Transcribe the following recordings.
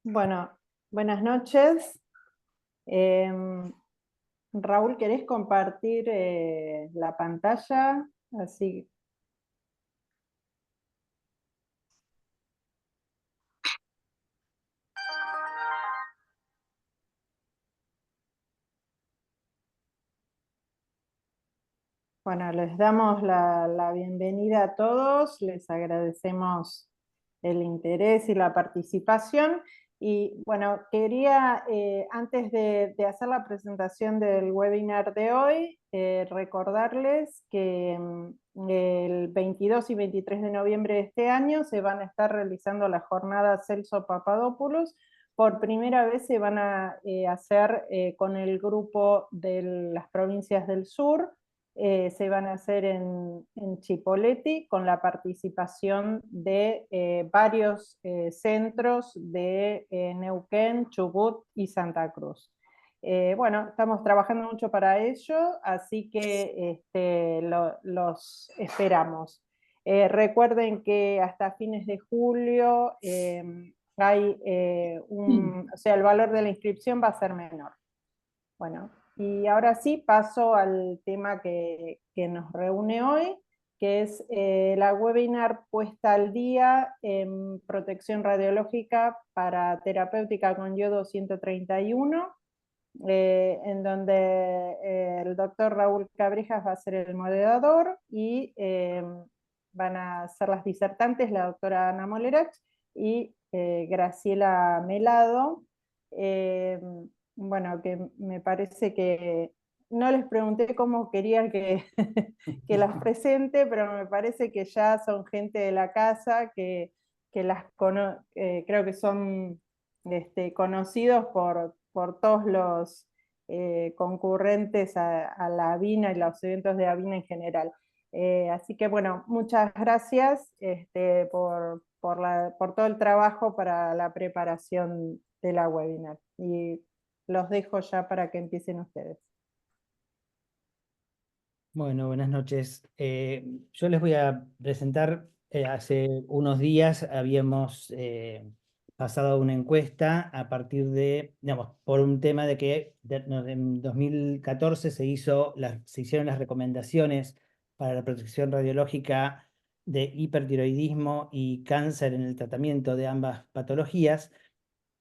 Bueno, buenas noches. Raúl, ¿querés compartir la pantalla? Así, bueno, les damos la bienvenida a todos, les agradecemos el interés y la participación. Y bueno, quería, antes de hacer la presentación del webinar de hoy, recordarles que el 22 y 23 de noviembre de este año se van a estar realizando las jornadas Celso Papadopoulos. Por primera vez se van a hacer con el grupo de las provincias del sur. Se van a hacer en Chipoleti con la participación de varios centros de Neuquén, Chubut y Santa Cruz. Bueno, estamos trabajando mucho para ello, así que los esperamos. Recuerden que hasta fines de julio hay o sea, el valor de la inscripción va a ser menor. Bueno, y ahora sí paso al tema que nos reúne hoy, que es la webinar puesta al día en protección radiológica para terapéutica con yodo 131, en donde el doctor Raúl Cabrejas va a ser el moderador y van a ser las disertantes la doctora Ana Molerach y Graciela Melado. Eh, bueno, que me parece que no les pregunté cómo querían que, que las presente, pero me parece que ya son gente de la casa, que creo que son conocidos por todos los concurrentes a la AVINA y los eventos de AVINA en general. Así que bueno, muchas gracias por todo el trabajo para la preparación de la webinar. Y los dejo ya para que empiecen ustedes. Bueno, buenas noches. Yo les voy a presentar, hace unos días habíamos pasado una encuesta a partir de, digamos, por un tema de que en 2014 se hicieron las recomendaciones para la protección radiológica de hipertiroidismo y cáncer en el tratamiento de ambas patologías.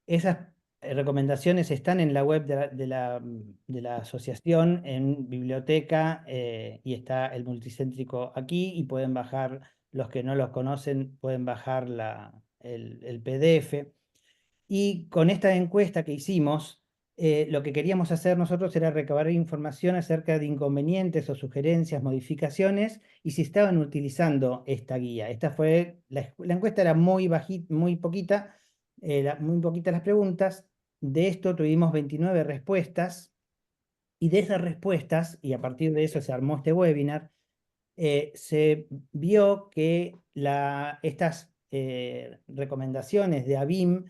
Esas recomendaciones están en la web de la asociación, en biblioteca, y está el multicéntrico aquí, y pueden bajar, los que no los conocen, pueden bajar el PDF. Y con esta encuesta que hicimos, lo que queríamos hacer nosotros era recabar información acerca de inconvenientes o sugerencias, modificaciones, y si estaban utilizando esta guía. La encuesta era muy muy poquita, muy poquitas las preguntas. De esto tuvimos 29 respuestas, y de esas respuestas, y a partir de eso se armó este webinar, se vio que estas recomendaciones de ABIM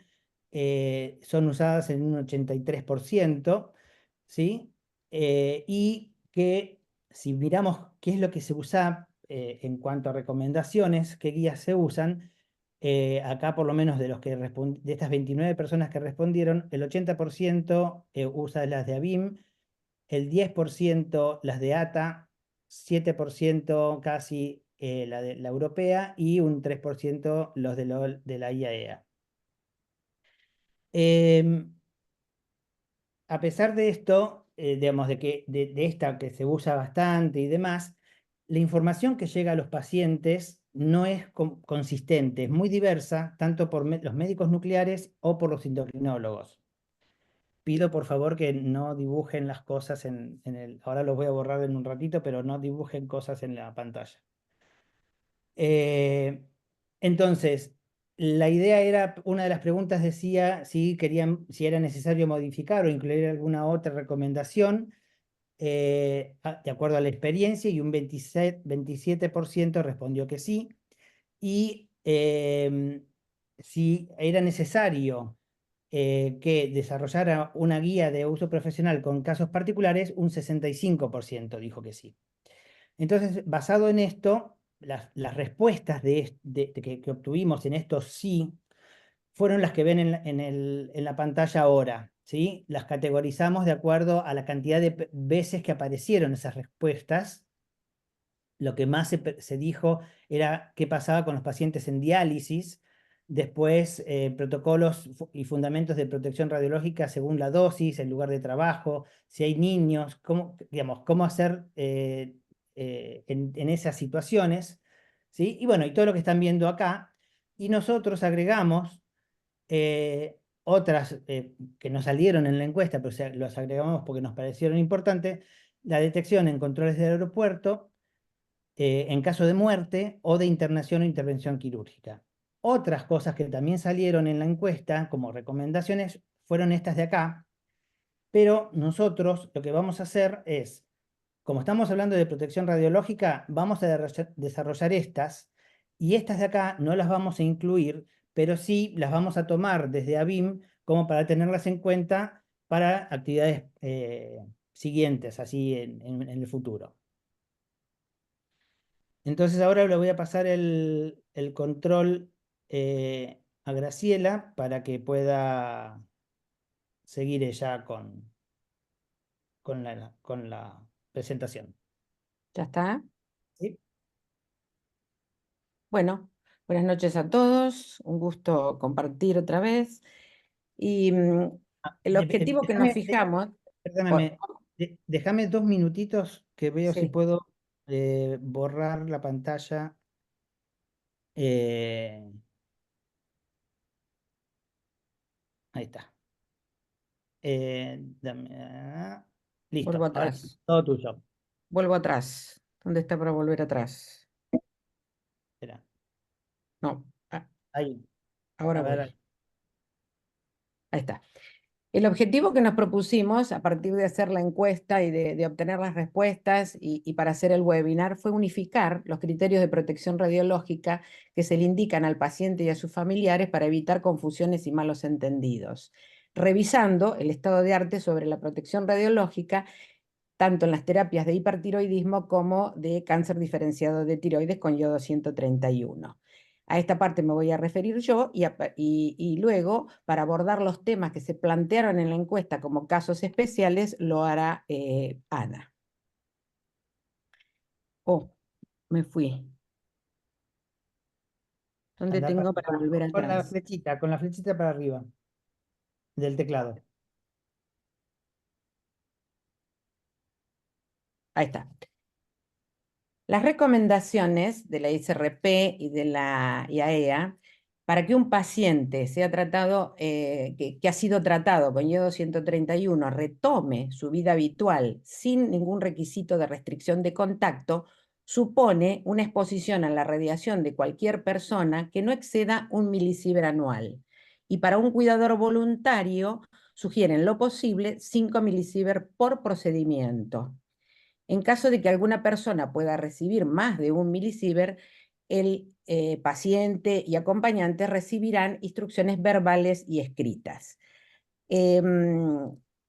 son usadas en un 83%, ¿sí? Y que si miramos qué es lo que se usa en cuanto a recomendaciones, qué guías se usan, acá por lo menos de estas 29 personas que respondieron, el 80% usa las de ABIM, el 10% las de ATA, 7% casi la europea, y un 3% los de la IAEA. A pesar de esto, digamos, de esta que se usa bastante y demás, la información que llega a los pacientes no es consistente, es muy diversa, tanto por los médicos nucleares o por los endocrinólogos. Pido por favor que no dibujen las cosas ahora los voy a borrar en un ratito, pero no dibujen cosas en la pantalla. Entonces, la idea era, una de las preguntas decía si era necesario modificar o incluir alguna otra recomendación de acuerdo a la experiencia, y un 27% respondió que sí. Y si era necesario que desarrollara una guía de uso profesional con casos particulares, un 65% dijo que sí. Entonces, basado en esto, las respuestas que obtuvimos en estos sí fueron las que ven en la pantalla ahora, ¿sí? Las categorizamos de acuerdo a la cantidad de veces que aparecieron esas respuestas. Lo que más se dijo era qué pasaba con los pacientes en diálisis, después protocolos y fundamentos de protección radiológica según la dosis, el lugar de trabajo, si hay niños, cómo, digamos, cómo hacer en esas situaciones, ¿sí? Y bueno, y todo lo que están viendo acá. Y nosotros agregamos otras que no salieron en la encuesta, pero los agregamos porque nos parecieron importantes, la detección en controles del aeropuerto, en caso de muerte o de internación o intervención quirúrgica. Otras cosas que también salieron en la encuesta como recomendaciones fueron estas de acá, pero nosotros lo que vamos a hacer es, como estamos hablando de protección radiológica, vamos a desarrollar estas, y estas de acá no las vamos a incluir, pero sí las vamos a tomar desde ABIM como para tenerlas en cuenta para actividades siguientes, así en el futuro. Entonces ahora le voy a pasar el control a Graciela para que pueda seguir ella con la presentación. ¿Ya está? ¿Sí? Bueno, buenas noches a todos. Un gusto compartir otra vez. Y el objetivo que nos fijamos... Perdóname, déjame 2 minutitos que veo si Sí, puedo borrar la pantalla. Eh, ahí está. vuelvo Listo, ahora atrás. todo tuyo. Vuelvo atrás. ¿Dónde está para volver atrás? Espera, No, ahí. ahora A ver, voy. Ahí está. El objetivo que nos propusimos a partir de hacer la encuesta y de obtener las respuestas y para hacer el webinar fue unificar los criterios de protección radiológica que se le indican al paciente y a sus familiares para evitar confusiones y malos entendidos, revisando el estado de arte sobre la protección radiológica tanto en las terapias de hipertiroidismo como de cáncer diferenciado de tiroides con yodo 131. A esta parte me voy a referir yo y luego, para abordar los temas que se plantearon en la encuesta como casos especiales, lo hará Ana. Oh, me fui. ¿Dónde anda para tengo para volver atrás? con la flechita para arriba del teclado. Ahí está. Las recomendaciones de la ICRP y de la IAEA para que un paciente sea tratado, que ha sido tratado con yodo 131 retome su vida habitual sin ningún requisito de restricción de contacto, supone una exposición a la radiación de cualquier persona que no exceda 1 milisievert anual. Y para un cuidador voluntario, sugieren lo posible 5 milisievert por procedimiento. En caso de que alguna persona pueda recibir más de 1 milisievert, el paciente y acompañante recibirán instrucciones verbales y escritas.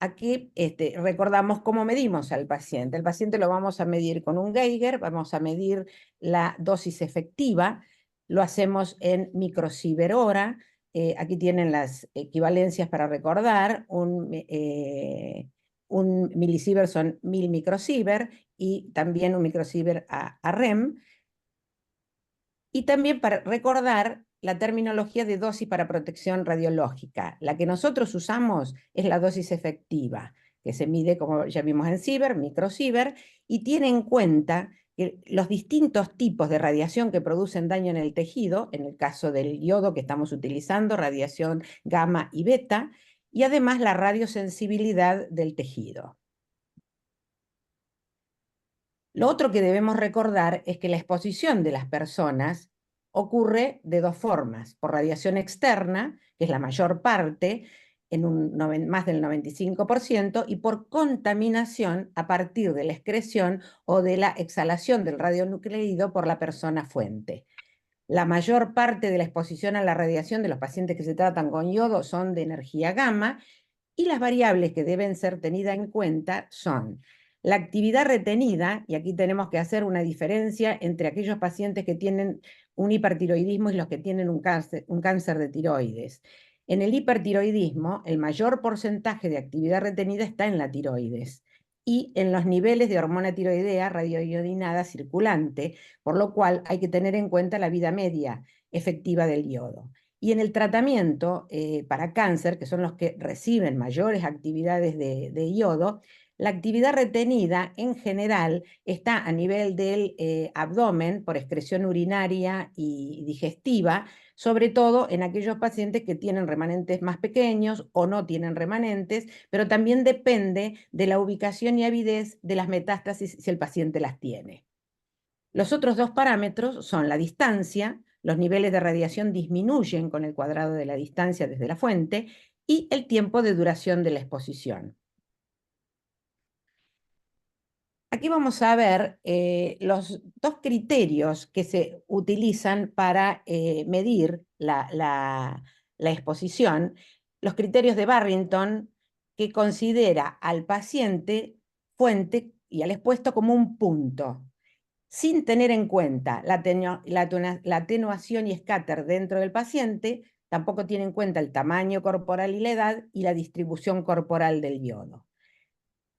Aquí recordamos cómo medimos al paciente. El paciente lo vamos a medir con un Geiger, vamos a medir la dosis efectiva, lo hacemos en microsievert hora. Aquí tienen las equivalencias para recordar. Un milisievert son 1000 microsievert y también un microsievert a REM. Y también para recordar la terminología de dosis para protección radiológica. La que nosotros usamos es la dosis efectiva, que se mide, como ya vimos en Sievert, microsievert, y tiene en cuenta que los distintos tipos de radiación que producen daño en el tejido, en el caso del yodo que estamos utilizando, radiación gamma y beta, y además la radiosensibilidad del tejido. Lo otro que debemos recordar es que la exposición de las personas ocurre de dos formas: por radiación externa, que es la mayor parte, más del 95%, y por contaminación a partir de la excreción o de la exhalación del radionucleido por la persona fuente. La mayor parte de la exposición a la radiación de los pacientes que se tratan con yodo son de energía gamma, y las variables que deben ser tenidas en cuenta son La actividad retenida, y aquí tenemos que hacer una diferencia entre aquellos pacientes que tienen un hipertiroidismo y los que tienen un cáncer de tiroides. En el hipertiroidismo, el mayor porcentaje de actividad retenida está en la tiroides y en los niveles de hormona tiroidea radioiodinada circulante, por lo cual hay que tener en cuenta la vida media efectiva del yodo. Y en el tratamiento para cáncer, que son los que reciben mayores actividades de yodo, la actividad retenida en general está a nivel del abdomen por excreción urinaria y digestiva, sobre todo en aquellos pacientes que tienen remanentes más pequeños o no tienen remanentes, pero también depende de la ubicación y avidez de las metástasis si el paciente las tiene. Los otros dos parámetros son la distancia, los niveles de radiación disminuyen con el cuadrado de la distancia desde la fuente, y el tiempo de duración de la exposición. Aquí vamos a ver los dos criterios que se utilizan para medir la exposición. Los criterios de Barrington, que considera al paciente fuente y al expuesto como un punto, sin tener en cuenta la atenuación y scatter dentro del paciente, tampoco tiene en cuenta el tamaño corporal y la edad y la distribución corporal del yodo.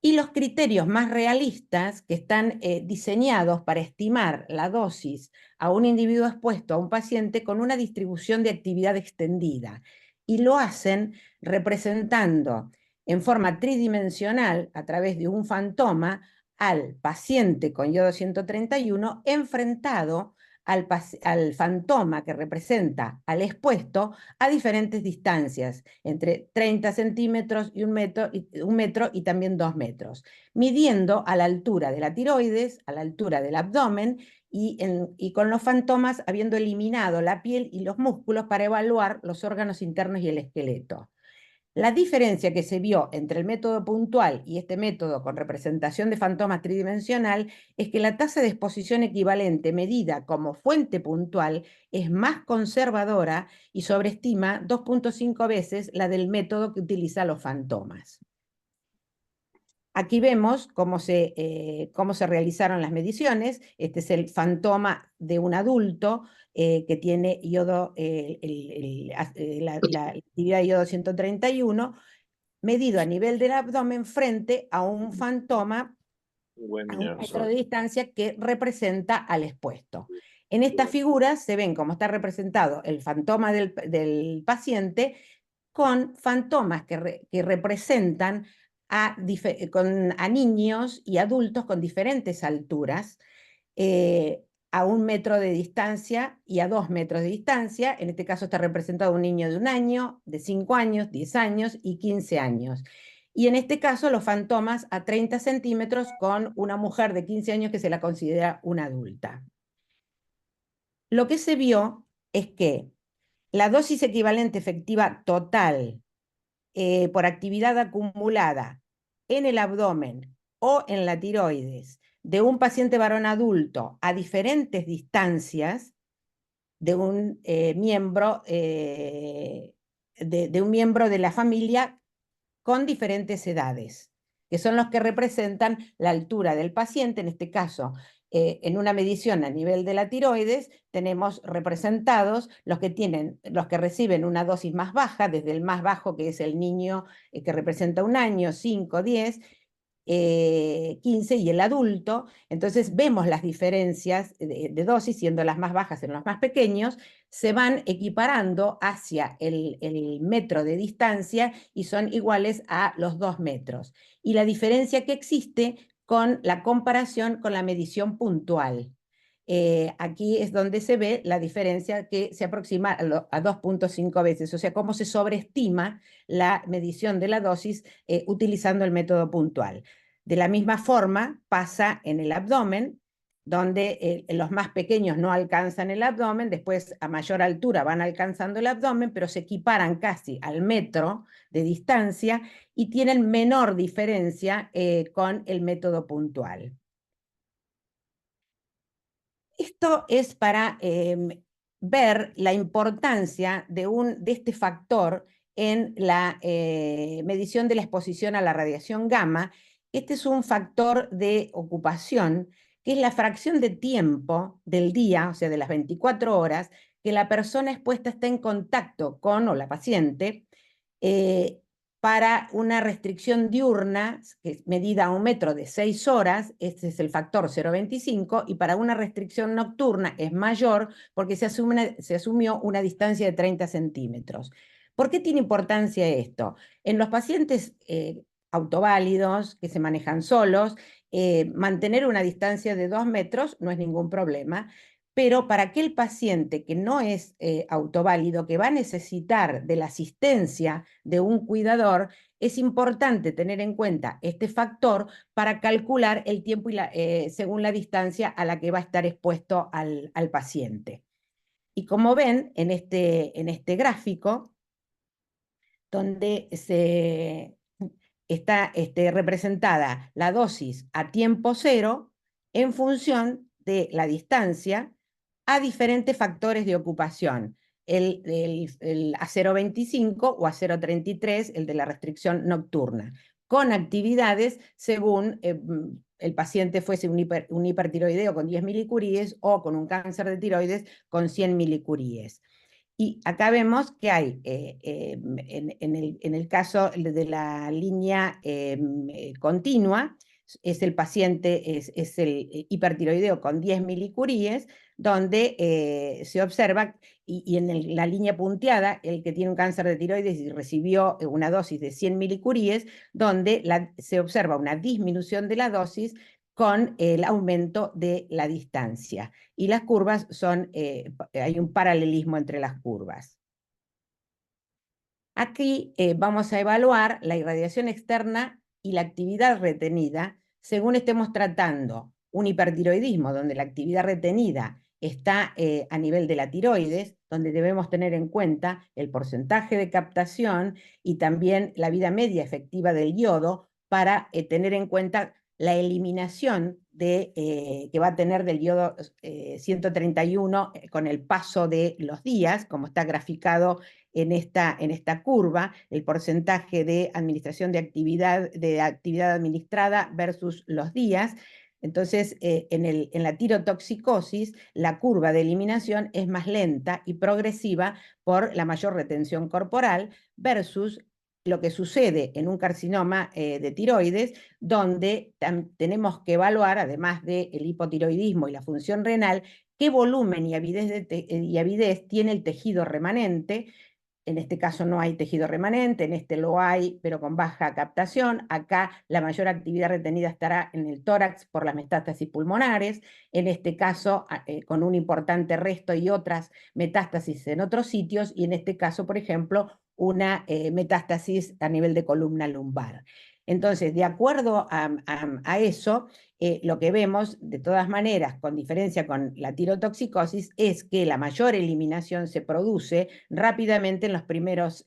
Y los criterios más realistas que están diseñados para estimar la dosis a un individuo expuesto a un paciente con una distribución de actividad extendida. Y lo hacen representando en forma tridimensional, a través de un fantoma, al paciente con yodo 131 enfrentado al fantoma que representa al expuesto a diferentes distancias, entre 30 centímetros y un metro y también 2 metros, midiendo a la altura de la tiroides, a la altura del abdomen, y con los fantomas habiendo eliminado la piel y los músculos para evaluar los órganos internos y el esqueleto. La diferencia que se vio entre el método puntual y este método con representación de fantomas tridimensional es que la tasa de exposición equivalente medida como fuente puntual es más conservadora y sobreestima 2.5 veces la del método que utiliza los fantomas. Aquí vemos cómo se realizaron las mediciones. Este es el fantoma de un adulto que tiene yodo, la actividad de yodo 131, medido a nivel del abdomen frente a un fantoma a un metro de distancia que representa al expuesto. En esta figura se ven cómo está representado el fantoma del paciente con fantomas que representan a niños y adultos con diferentes alturas, a 1 metro de distancia y a 2 metros de distancia. En este caso está representado un niño de 1 año, de 5 años, 10 años y 15 años. Y en este caso los fantomas a 30 centímetros con una mujer de 15 años que se la considera una adulta. Lo que se vio es que la dosis equivalente efectiva total por actividad acumulada en el abdomen o en la tiroides de un paciente varón adulto a diferentes distancias de un miembro de la familia con diferentes edades, que son los que representan la altura del paciente. En este caso, en una medición a nivel de la tiroides, tenemos representados los que reciben una dosis más baja, desde el más bajo, que es el niño que representa 1 año, 5, 10, 15, y el adulto. Entonces vemos las diferencias de dosis, siendo las más bajas en los más pequeños, se van equiparando hacia el metro de distancia y son iguales a los 2 metros. Y la diferencia que existe con la comparación con la medición puntual. Aquí es donde se ve la diferencia, que se aproxima a 2.5 veces, o sea, cómo se sobreestima la medición de la dosis utilizando el método puntual. De la misma forma pasa en el abdomen, donde los más pequeños no alcanzan el abdomen, después a mayor altura van alcanzando el abdomen, pero se equiparan casi al metro de distancia y tienen menor diferencia con el método puntual. Esto es para ver la importancia de este factor en la medición de la exposición a la radiación gamma, Este es un factor de ocupación, que es la fracción de tiempo del día, o sea, de las 24 horas, que la persona expuesta está en contacto con, o la paciente, para una restricción diurna, que es medida a 1 metro de 6 horas, este es el factor 0,25, y para una restricción nocturna es mayor porque se asumió una distancia de 30 centímetros. ¿Por qué tiene importancia esto? En los pacientes autoválidos, que se manejan solos, mantener una distancia de 2 metros no es ningún problema, pero para aquel paciente que no es autoválido, que va a necesitar de la asistencia de un cuidador, es importante tener en cuenta este factor para calcular el tiempo según la distancia a la que va a estar expuesto al paciente. Y como ven en este gráfico, donde está representada la dosis a tiempo cero en función de la distancia a diferentes factores de ocupación, el a 0,25 o a 0,33, el de la restricción nocturna, con actividades según el paciente fuese un hipertiroideo con 10 milicuríes o con un cáncer de tiroides con 100 milicuríes. Y acá vemos que hay, en el caso de la línea continua, es el paciente, es el hipertiroideo con 10 milicuríes, donde se observa, y en la línea punteada, el que tiene un cáncer de tiroides y recibió una dosis de 100 milicuríes, donde se observa una disminución de la dosis con el aumento de la distancia. Y las curvas son, hay un paralelismo entre las curvas. Aquí vamos a evaluar la irradiación externa y la actividad retenida según estemos tratando un hipertiroidismo donde la actividad retenida está a nivel de la tiroides, donde debemos tener en cuenta el porcentaje de captación y también la vida media efectiva del yodo para tener en cuenta la eliminación que va a tener del yodo 131 con el paso de los días, como está graficado en esta curva, el porcentaje de administración de actividad administrada versus los días. Entonces, en la tirotoxicosis, la curva de eliminación es más lenta y progresiva por la mayor retención corporal versus lo que sucede en un carcinoma de tiroides, donde tenemos que evaluar, además del hipotiroidismo y la función renal, qué volumen y avidez tiene el tejido remanente. En este caso no hay tejido remanente, en este lo hay, pero con baja captación. Acá la mayor actividad retenida estará en el tórax por las metástasis pulmonares, en este caso con un importante resto y otras metástasis en otros sitios, y en este caso, por ejemplo, una metástasis a nivel de columna lumbar. Entonces, de acuerdo a eso, lo que vemos, de todas maneras, con diferencia con la tirotoxicosis, es que la mayor eliminación se produce rápidamente en las primeras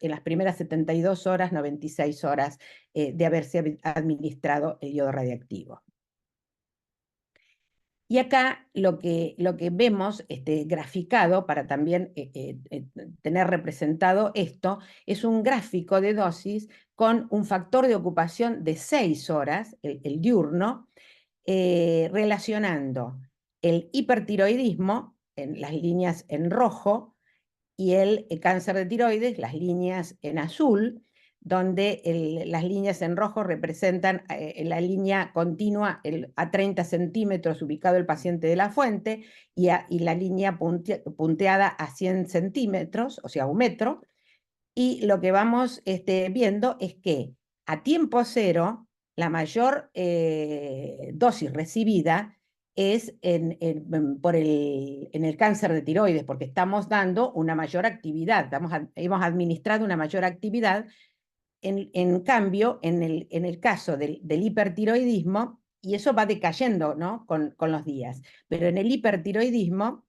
72 horas, 96 horas de haberse administrado el yodo radiactivo. Y acá lo que vemos graficado, para también tener representado esto, es un gráfico de dosis con un factor de ocupación de 6 horas, el diurno, relacionando el hipertiroidismo, en las líneas en rojo, y el cáncer de tiroides, las líneas en azul, donde las líneas en rojo representan la línea continua a 30 centímetros ubicado el paciente de la fuente, y la línea punteada a 100 centímetros, o sea, 1 metro, y lo que vamos viendo es que a tiempo cero, la mayor dosis recibida es en el cáncer de tiroides, porque estamos dando una mayor actividad, hemos administrado una mayor actividad. En cambio, en el caso del hipertiroidismo, y eso va decayendo, ¿no?, con los días, pero en el hipertiroidismo,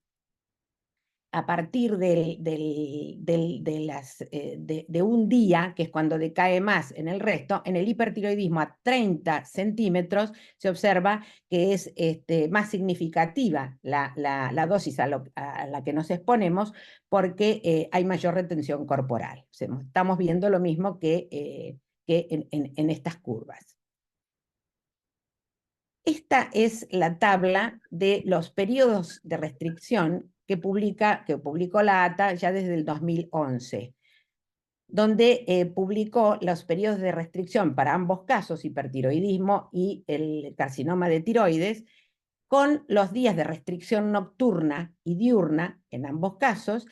a partir de un día, que es cuando decae más en el resto, en el hipertiroidismo a 30 centímetros se observa que es más significativa la dosis a la que nos exponemos, porque hay mayor retención corporal. O sea, estamos viendo lo mismo que en estas curvas. Esta es la tabla de los periodos de restricción que publicó la ATA ya desde el 2011, donde publicó los periodos de restricción para ambos casos, hipertiroidismo y el carcinoma de tiroides, con los días de restricción nocturna y diurna, en ambos casos,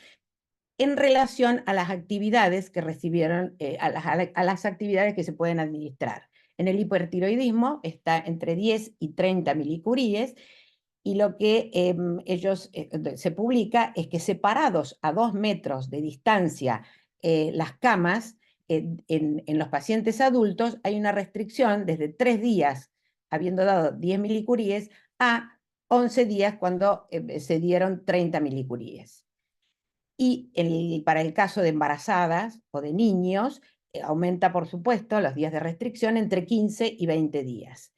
en relación a las actividades que recibieron, a las actividades que se pueden administrar. En el hipertiroidismo está entre 10 y 30 milicuríes, y lo que se publica es que separados a 2 metros de distancia las camas, en los pacientes adultos hay una restricción desde 3 días, habiendo dado 10 milicuríes, a 11 días cuando se dieron 30 milicuríes. Y para el caso de embarazadas o de niños, aumenta, por supuesto, los días de restricción entre 15 y 20 días.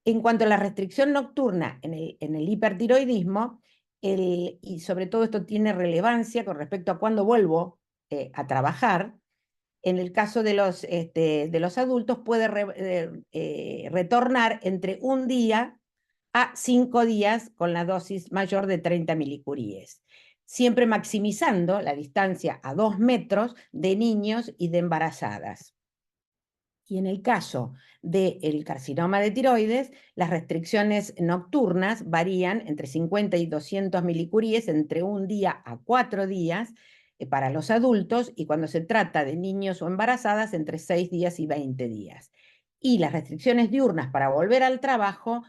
En cuanto a la restricción nocturna en el hipertiroidismo, y sobre todo esto tiene relevancia con respecto a cuándo vuelvo a trabajar, en el caso de los adultos puede retornar entre 1 día a 5 días con la dosis mayor de 30 milicuríes, siempre maximizando la distancia a 2 metros de niños y de embarazadas. Y en el caso del carcinoma de tiroides, las restricciones nocturnas varían entre 50 y 200 milicuríes entre 1 día a 4 días para los adultos, y cuando se trata de niños o embarazadas, entre 6 días y 20 días. Y las restricciones diurnas para volver al trabajo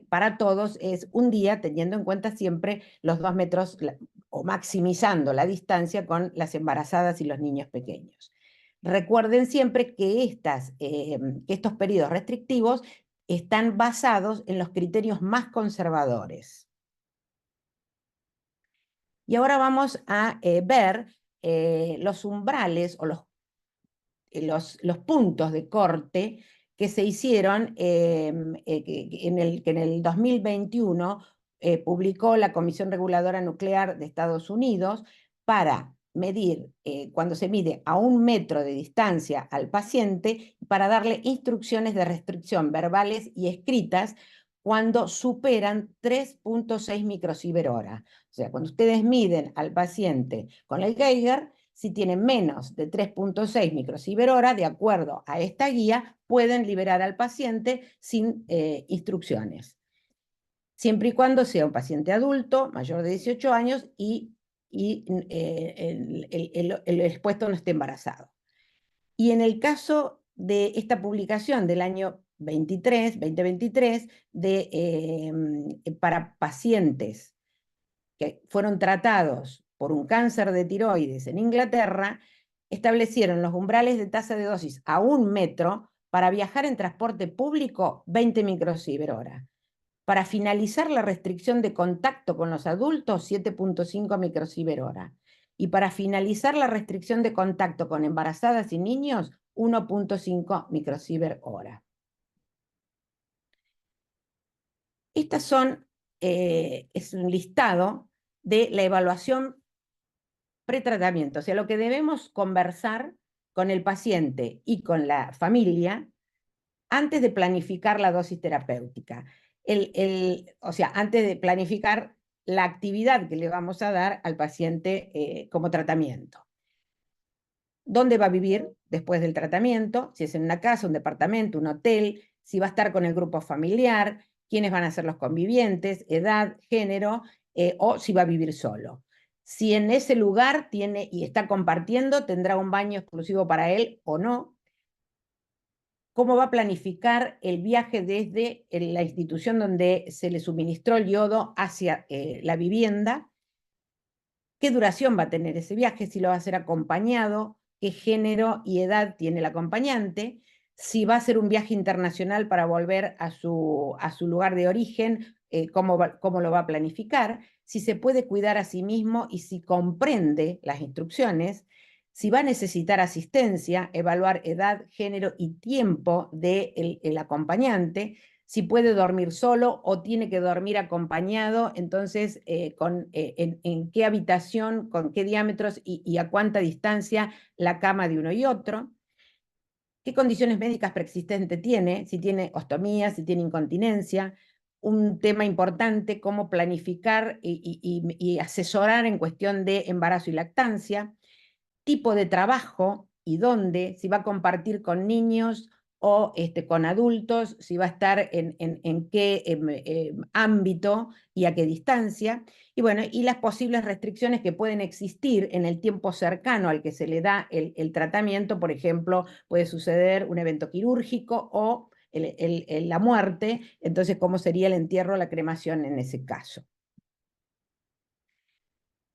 para todos es 1 día, teniendo en cuenta siempre los 2 metros o maximizando la distancia con las embarazadas y los niños pequeños. Recuerden siempre que estos periodos restrictivos están basados en los criterios más conservadores. Y ahora vamos a ver los umbrales o los puntos de corte que se hicieron, que en el 2021 publicó la Comisión Reguladora Nuclear de Estados Unidos para medir, cuando se mide a 1 metro de distancia al paciente, para darle instrucciones de restricción verbales y escritas cuando superan 3.6 microsievert hora. O sea, cuando ustedes miden al paciente con el Geiger, si tienen menos de 3.6 microsievert hora, de acuerdo a esta guía, pueden liberar al paciente sin instrucciones, siempre y cuando sea un paciente adulto, mayor de 18 años, y el expuesto no esté embarazado. Y en el caso de esta publicación del año 2023, para pacientes que fueron tratados por un cáncer de tiroides en Inglaterra, establecieron los umbrales de tasa de dosis a 1 metro para viajar en transporte público, 20 microsievert hora. Para finalizar la restricción de contacto con los adultos, 7.5 microsievert hora. Y para finalizar la restricción de contacto con embarazadas y niños, 1.5 microsievert hora. Es un listado de la evaluación pretratamiento, o sea, lo que debemos conversar con el paciente y con la familia antes de planificar la dosis terapéutica. O sea, antes de planificar la actividad que le vamos a dar al paciente como tratamiento. ¿Dónde va a vivir después del tratamiento? Si es en una casa, un departamento, un hotel, si va a estar con el grupo familiar, quiénes van a ser los convivientes, edad, género, o si va a vivir solo. Si en ese lugar tiene y está compartiendo, tendrá un baño exclusivo para él o no. Cómo va a planificar el viaje desde la institución donde se le suministró el yodo hacia la vivienda. ¿Qué duración va a tener ese viaje? Si lo va a hacer acompañado, qué género y edad tiene el acompañante, si va a ser un viaje internacional para volver a su lugar de origen, cómo lo va a planificar, si se puede cuidar a sí mismo y si comprende las instrucciones, si va a necesitar asistencia, evaluar edad, género y tiempo del acompañante, si puede dormir solo o tiene que dormir acompañado, entonces en qué habitación, con qué diámetros y a cuánta distancia la cama de uno y otro. qué condiciones médicas preexistentes tiene, si tiene ostomía, si tiene incontinencia. Un tema importante, cómo planificar y asesorar en cuestión de embarazo y lactancia, tipo de trabajo y dónde, si va a compartir con niños o con adultos, si va a estar en qué ámbito y a qué distancia, y bueno, y las posibles restricciones que pueden existir en el tiempo cercano al que se le da el tratamiento. Por ejemplo, puede suceder un evento quirúrgico o la muerte, entonces cómo sería el entierro o la cremación en ese caso.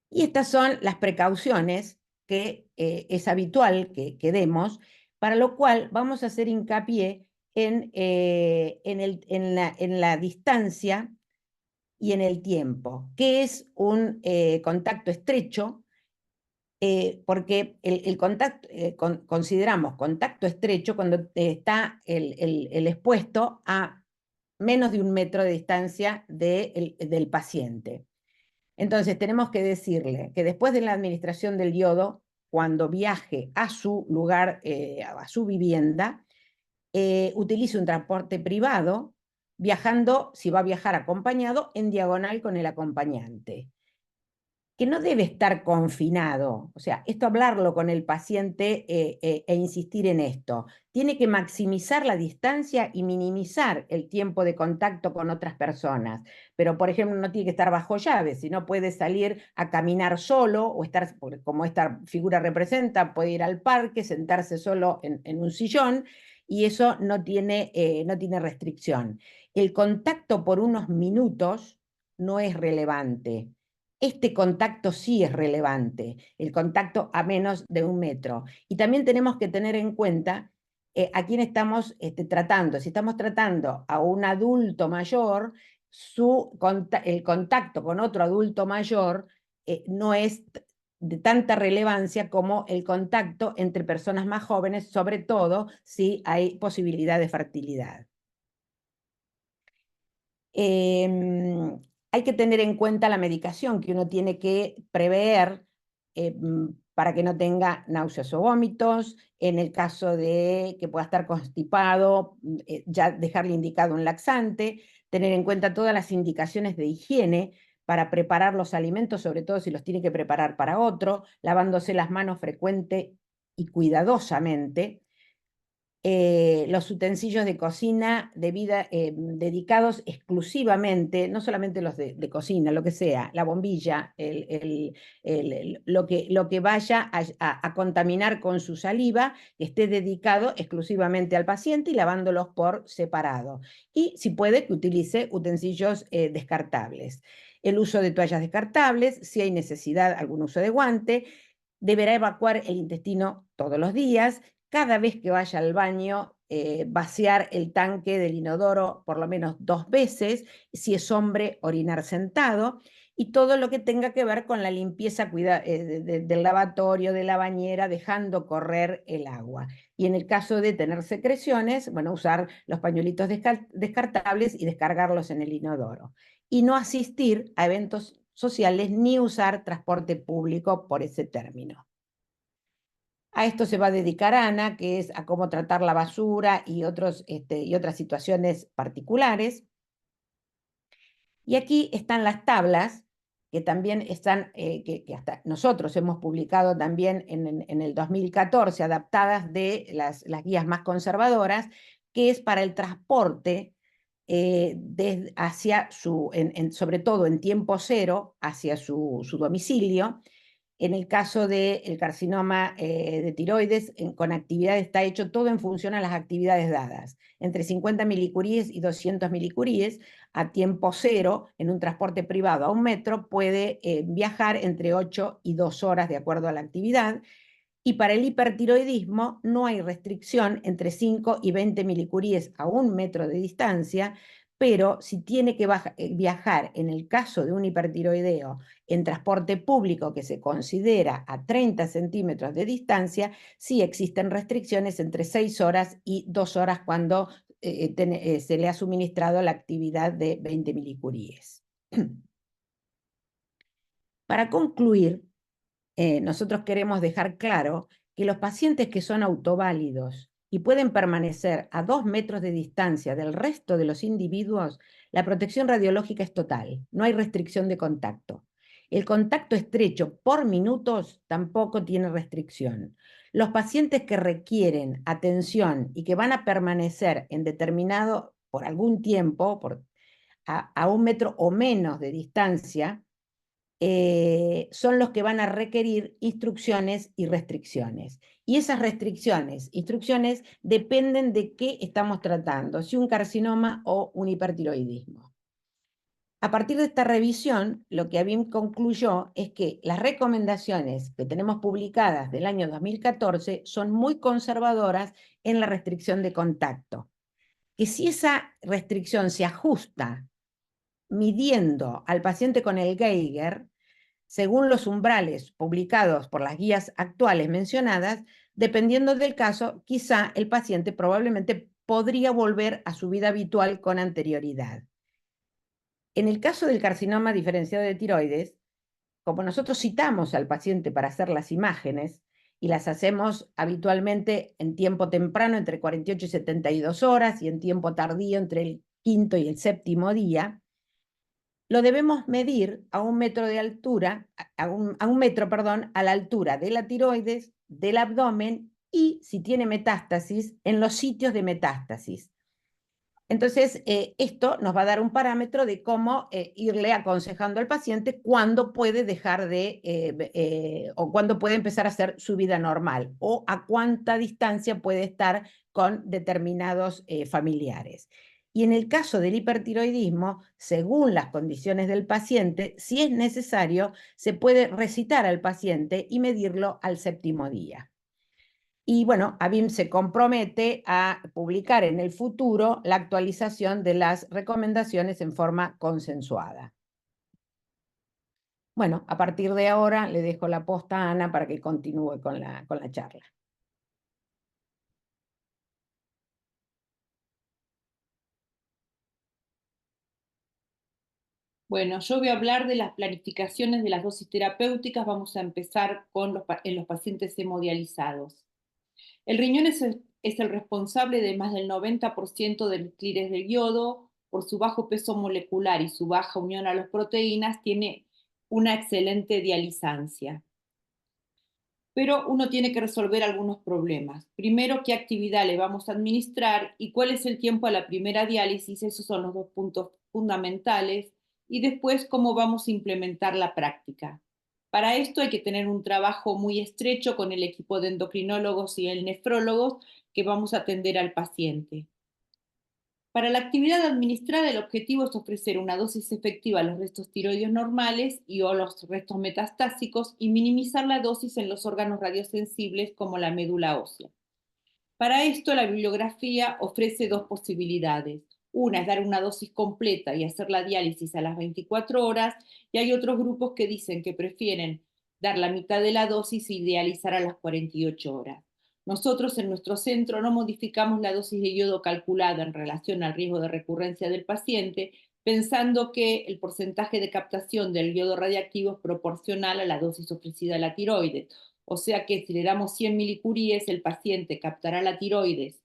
Y estas son las precauciones que es habitual que demos, para lo cual vamos a hacer hincapié en la distancia y en el tiempo. ¿Qué es un contacto estrecho? Porque el contacto, consideramos contacto estrecho cuando está el expuesto a menos de 1 metro de distancia del paciente. Entonces tenemos que decirle que después de la administración del yodo, cuando viaje a su lugar, a su vivienda, utilice un transporte privado, viajando, si va a viajar acompañado, en diagonal con el acompañante. Que no debe estar confinado, o sea, esto hablarlo con el paciente e insistir en esto. Tiene que maximizar la distancia y minimizar el tiempo de contacto con otras personas, pero por ejemplo no tiene que estar bajo llave, sino puede salir a caminar solo o estar, como esta figura representa, puede ir al parque, sentarse solo en un sillón, y eso no tiene restricción. El contacto por unos minutos no es relevante. Este contacto sí es relevante, el contacto a menos de 1 metro. Y también tenemos que tener en cuenta a quién estamos tratando. Si estamos tratando a un adulto mayor, el contacto con otro adulto mayor no es de tanta relevancia como el contacto entre personas más jóvenes, sobre todo si hay posibilidad de fertilidad. Hay que tener en cuenta la medicación que uno tiene que prever para que no tenga náuseas o vómitos. En el caso de que pueda estar constipado, ya dejarle indicado un laxante, tener en cuenta todas las indicaciones de higiene para preparar los alimentos, sobre todo si los tiene que preparar para otro, lavándose las manos frecuente y cuidadosamente. Los utensilios de cocina dedicados exclusivamente, no solamente los de cocina, lo que sea, la bombilla, lo que vaya a contaminar con su saliva, que esté dedicado exclusivamente al paciente y lavándolos por separado. Y si puede, que utilice utensilios descartables. El uso de toallas descartables, si hay necesidad, algún uso de guante. Deberá evacuar el intestino todos los días. Cada vez que vaya al baño, vaciar el tanque del inodoro por lo menos 2 veces, si es hombre, orinar sentado, y todo lo que tenga que ver con la limpieza del lavatorio, de la bañera, dejando correr el agua. Y en el caso de tener secreciones, bueno, usar los pañuelitos descartables y descargarlos en el inodoro. Y no asistir a eventos sociales ni usar transporte público por ese término. A esto se va a dedicar Ana, que es a cómo tratar la basura y otras situaciones particulares. Y aquí están las tablas, que también están, que hasta nosotros hemos publicado también en el 2014, adaptadas de las guías más conservadoras, que es para el transporte hacia sobre todo en tiempo cero, hacia su domicilio. En el caso del carcinoma de tiroides, con actividad está hecho todo en función a las actividades dadas, entre 50 milicuríes y 200 milicuríes, a tiempo cero, en un transporte privado a 1 metro, puede viajar entre 8 y 2 horas de acuerdo a la actividad. Y para el hipertiroidismo no hay restricción entre 5 y 20 milicuríes a 1 metro de distancia, pero si tiene que viajar, en el caso de un hipertiroideo, en transporte público que se considera a 30 centímetros de distancia, sí existen restricciones entre 6 horas y 2 horas cuando se le ha suministrado la actividad de 20 milicuríes. Para concluir, nosotros queremos dejar claro que los pacientes que son autoválidos y pueden permanecer a 2 metros de distancia del resto de los individuos, la protección radiológica es total, no hay restricción de contacto. El contacto estrecho por minutos tampoco tiene restricción. Los pacientes que requieren atención y que van a permanecer en determinado, por algún tiempo, a 1 metro o menos de distancia, son los que van a requerir instrucciones y restricciones. Y esas restricciones, instrucciones, dependen de qué estamos tratando, si un carcinoma o un hipertiroidismo. A partir de esta revisión, lo que ABIM concluyó es que las recomendaciones que tenemos publicadas del año 2014 son muy conservadoras en la restricción de contacto. Que si esa restricción se ajusta midiendo al paciente con el Geiger, según los umbrales publicados por las guías actuales mencionadas, dependiendo del caso, quizá el paciente probablemente podría volver a su vida habitual con anterioridad. En el caso del carcinoma diferenciado de tiroides, como nosotros citamos al paciente para hacer las imágenes, y las hacemos habitualmente en tiempo temprano entre 48 y 72 horas y en tiempo tardío entre el 5º y el 7º día, lo debemos medir a 1 metro de altura, a un metro, perdón, a la altura de la tiroides, del abdomen y, si tiene metástasis, en los sitios de metástasis. Entonces, esto nos va a dar un parámetro de cómo irle aconsejando al paciente cuándo puede dejar de, o cuándo puede empezar a hacer su vida normal, o a cuánta distancia puede estar con determinados familiares. Y en el caso del hipertiroidismo, según las condiciones del paciente, si es necesario, se puede recitar al paciente y medirlo al 7º día. Y bueno, ABIM se compromete a publicar en el futuro la actualización de las recomendaciones en forma consensuada. Bueno, a partir de ahora le dejo la posta a Ana para que continúe con la charla. Bueno, yo voy a hablar de las planificaciones de las dosis terapéuticas. Vamos a empezar en los pacientes hemodializados. El riñón es el responsable de más del 90% del clírex del yodo. Por su bajo peso molecular y su baja unión a las proteínas, tiene una excelente dialisancia. Pero uno tiene que resolver algunos problemas. Primero, qué actividad le vamos a administrar y cuál es el tiempo a la primera diálisis. Esos son los 2 puntos fundamentales. Y después, cómo vamos a implementar la práctica. Para esto hay que tener un trabajo muy estrecho con el equipo de endocrinólogos y el nefrólogos que vamos a atender al paciente. Para la actividad administrada, el objetivo es ofrecer una dosis efectiva a los restos tiroides normales y o los restos metastásicos y minimizar la dosis en los órganos radiosensibles como la médula ósea. Para esto, la bibliografía ofrece 2 posibilidades. Una es dar una dosis completa y hacer la diálisis a las 24 horas, y hay otros grupos que dicen que prefieren dar la mitad de la dosis y dializar a las 48 horas. Nosotros en nuestro centro no modificamos la dosis de yodo calculada en relación al riesgo de recurrencia del paciente, pensando que el porcentaje de captación del yodo radiactivo es proporcional a la dosis ofrecida a la tiroides. O sea que si le damos 100 milicuríes, el paciente captará la tiroides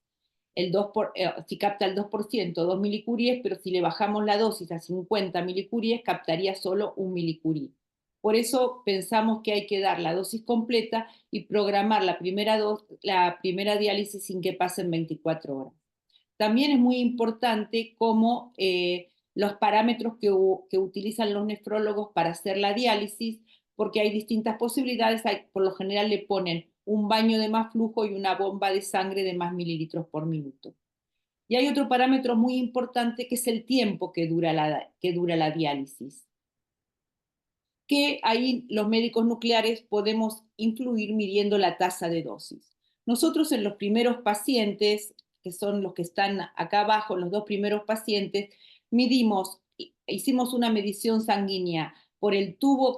si capta el 2%, 2 milicuries, pero si le bajamos la dosis a 50 milicuries, captaría solo 1 milicurí. Por eso pensamos que hay que dar la dosis completa y programar la primera diálisis sin que pasen 24 horas. También es muy importante cómo los parámetros que utilizan los nefrólogos para hacer la diálisis, porque hay distintas posibilidades. Por lo general le ponen un baño de más flujo y una bomba de sangre de más mililitros por minuto. Y hay otro parámetro muy importante que es el tiempo que dura la diálisis, que ahí los médicos nucleares podemos influir midiendo la tasa de dosis. Nosotros en los primeros pacientes, que son los que están acá abajo, los 2 primeros pacientes, hicimos una medición sanguínea por el tubo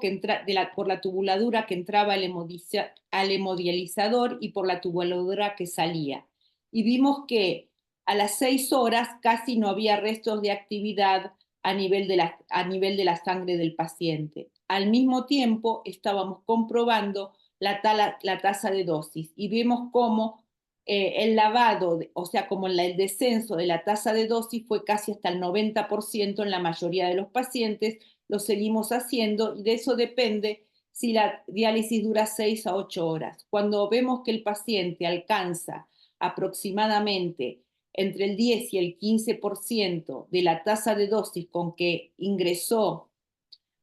por la tubuladura que entraba al hemodializador y por la tubuladura que salía. Y vimos que a las 6 horas casi no había restos de actividad a nivel de la sangre del paciente. Al mismo tiempo estábamos comprobando la tasa de dosis y vemos cómo el lavado, o sea, como el descenso de la tasa de dosis fue casi hasta el 90% en la mayoría de los pacientes, lo seguimos haciendo y de eso depende si la diálisis dura 6 a 8 horas. Cuando vemos que el paciente alcanza aproximadamente entre el 10 y el 15% de la tasa de dosis con que ingresó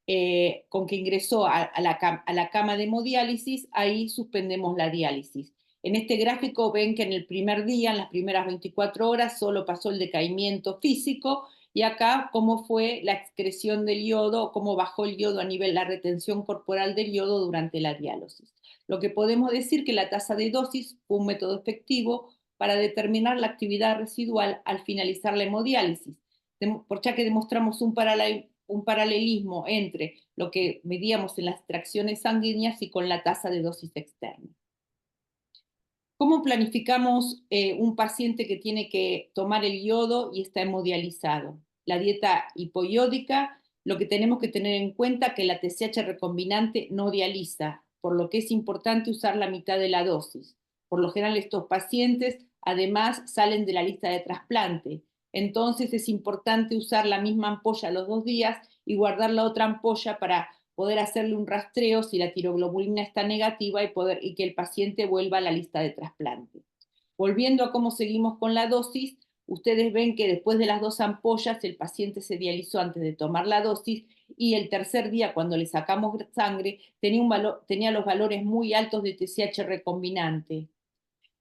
a la cama de hemodiálisis, ahí suspendemos la diálisis. En este gráfico ven que en el primer día, en las primeras 24 horas, solo pasó el decaimiento físico, y acá cómo fue la excreción del yodo, cómo bajó el yodo a nivel, la retención corporal del yodo durante la diálisis. Lo que podemos decir que la tasa de dosis fue un método efectivo para determinar la actividad residual al finalizar la hemodiálisis, ya que demostramos un paralelismo entre lo que medíamos en las extracciones sanguíneas y con la tasa de dosis externa. ¿Cómo planificamos un paciente que tiene que tomar el yodo y está hemodializado? La dieta hipoiódica, lo que tenemos que tener en cuenta es que la TSH recombinante no dializa, por lo que es importante usar la mitad de la dosis. Por lo general estos pacientes además salen de la lista de trasplante, entonces es importante usar la misma ampolla los 2 días y guardar la otra ampolla para poder hacerle un rastreo si la tiroglobulina está negativa y que el paciente vuelva a la lista de trasplante. Volviendo a cómo seguimos con la dosis, ustedes ven que después de las 2 ampollas el paciente se dializó antes de tomar la dosis, y el tercer día, cuando le sacamos sangre, tenía los valores muy altos de TSH recombinante.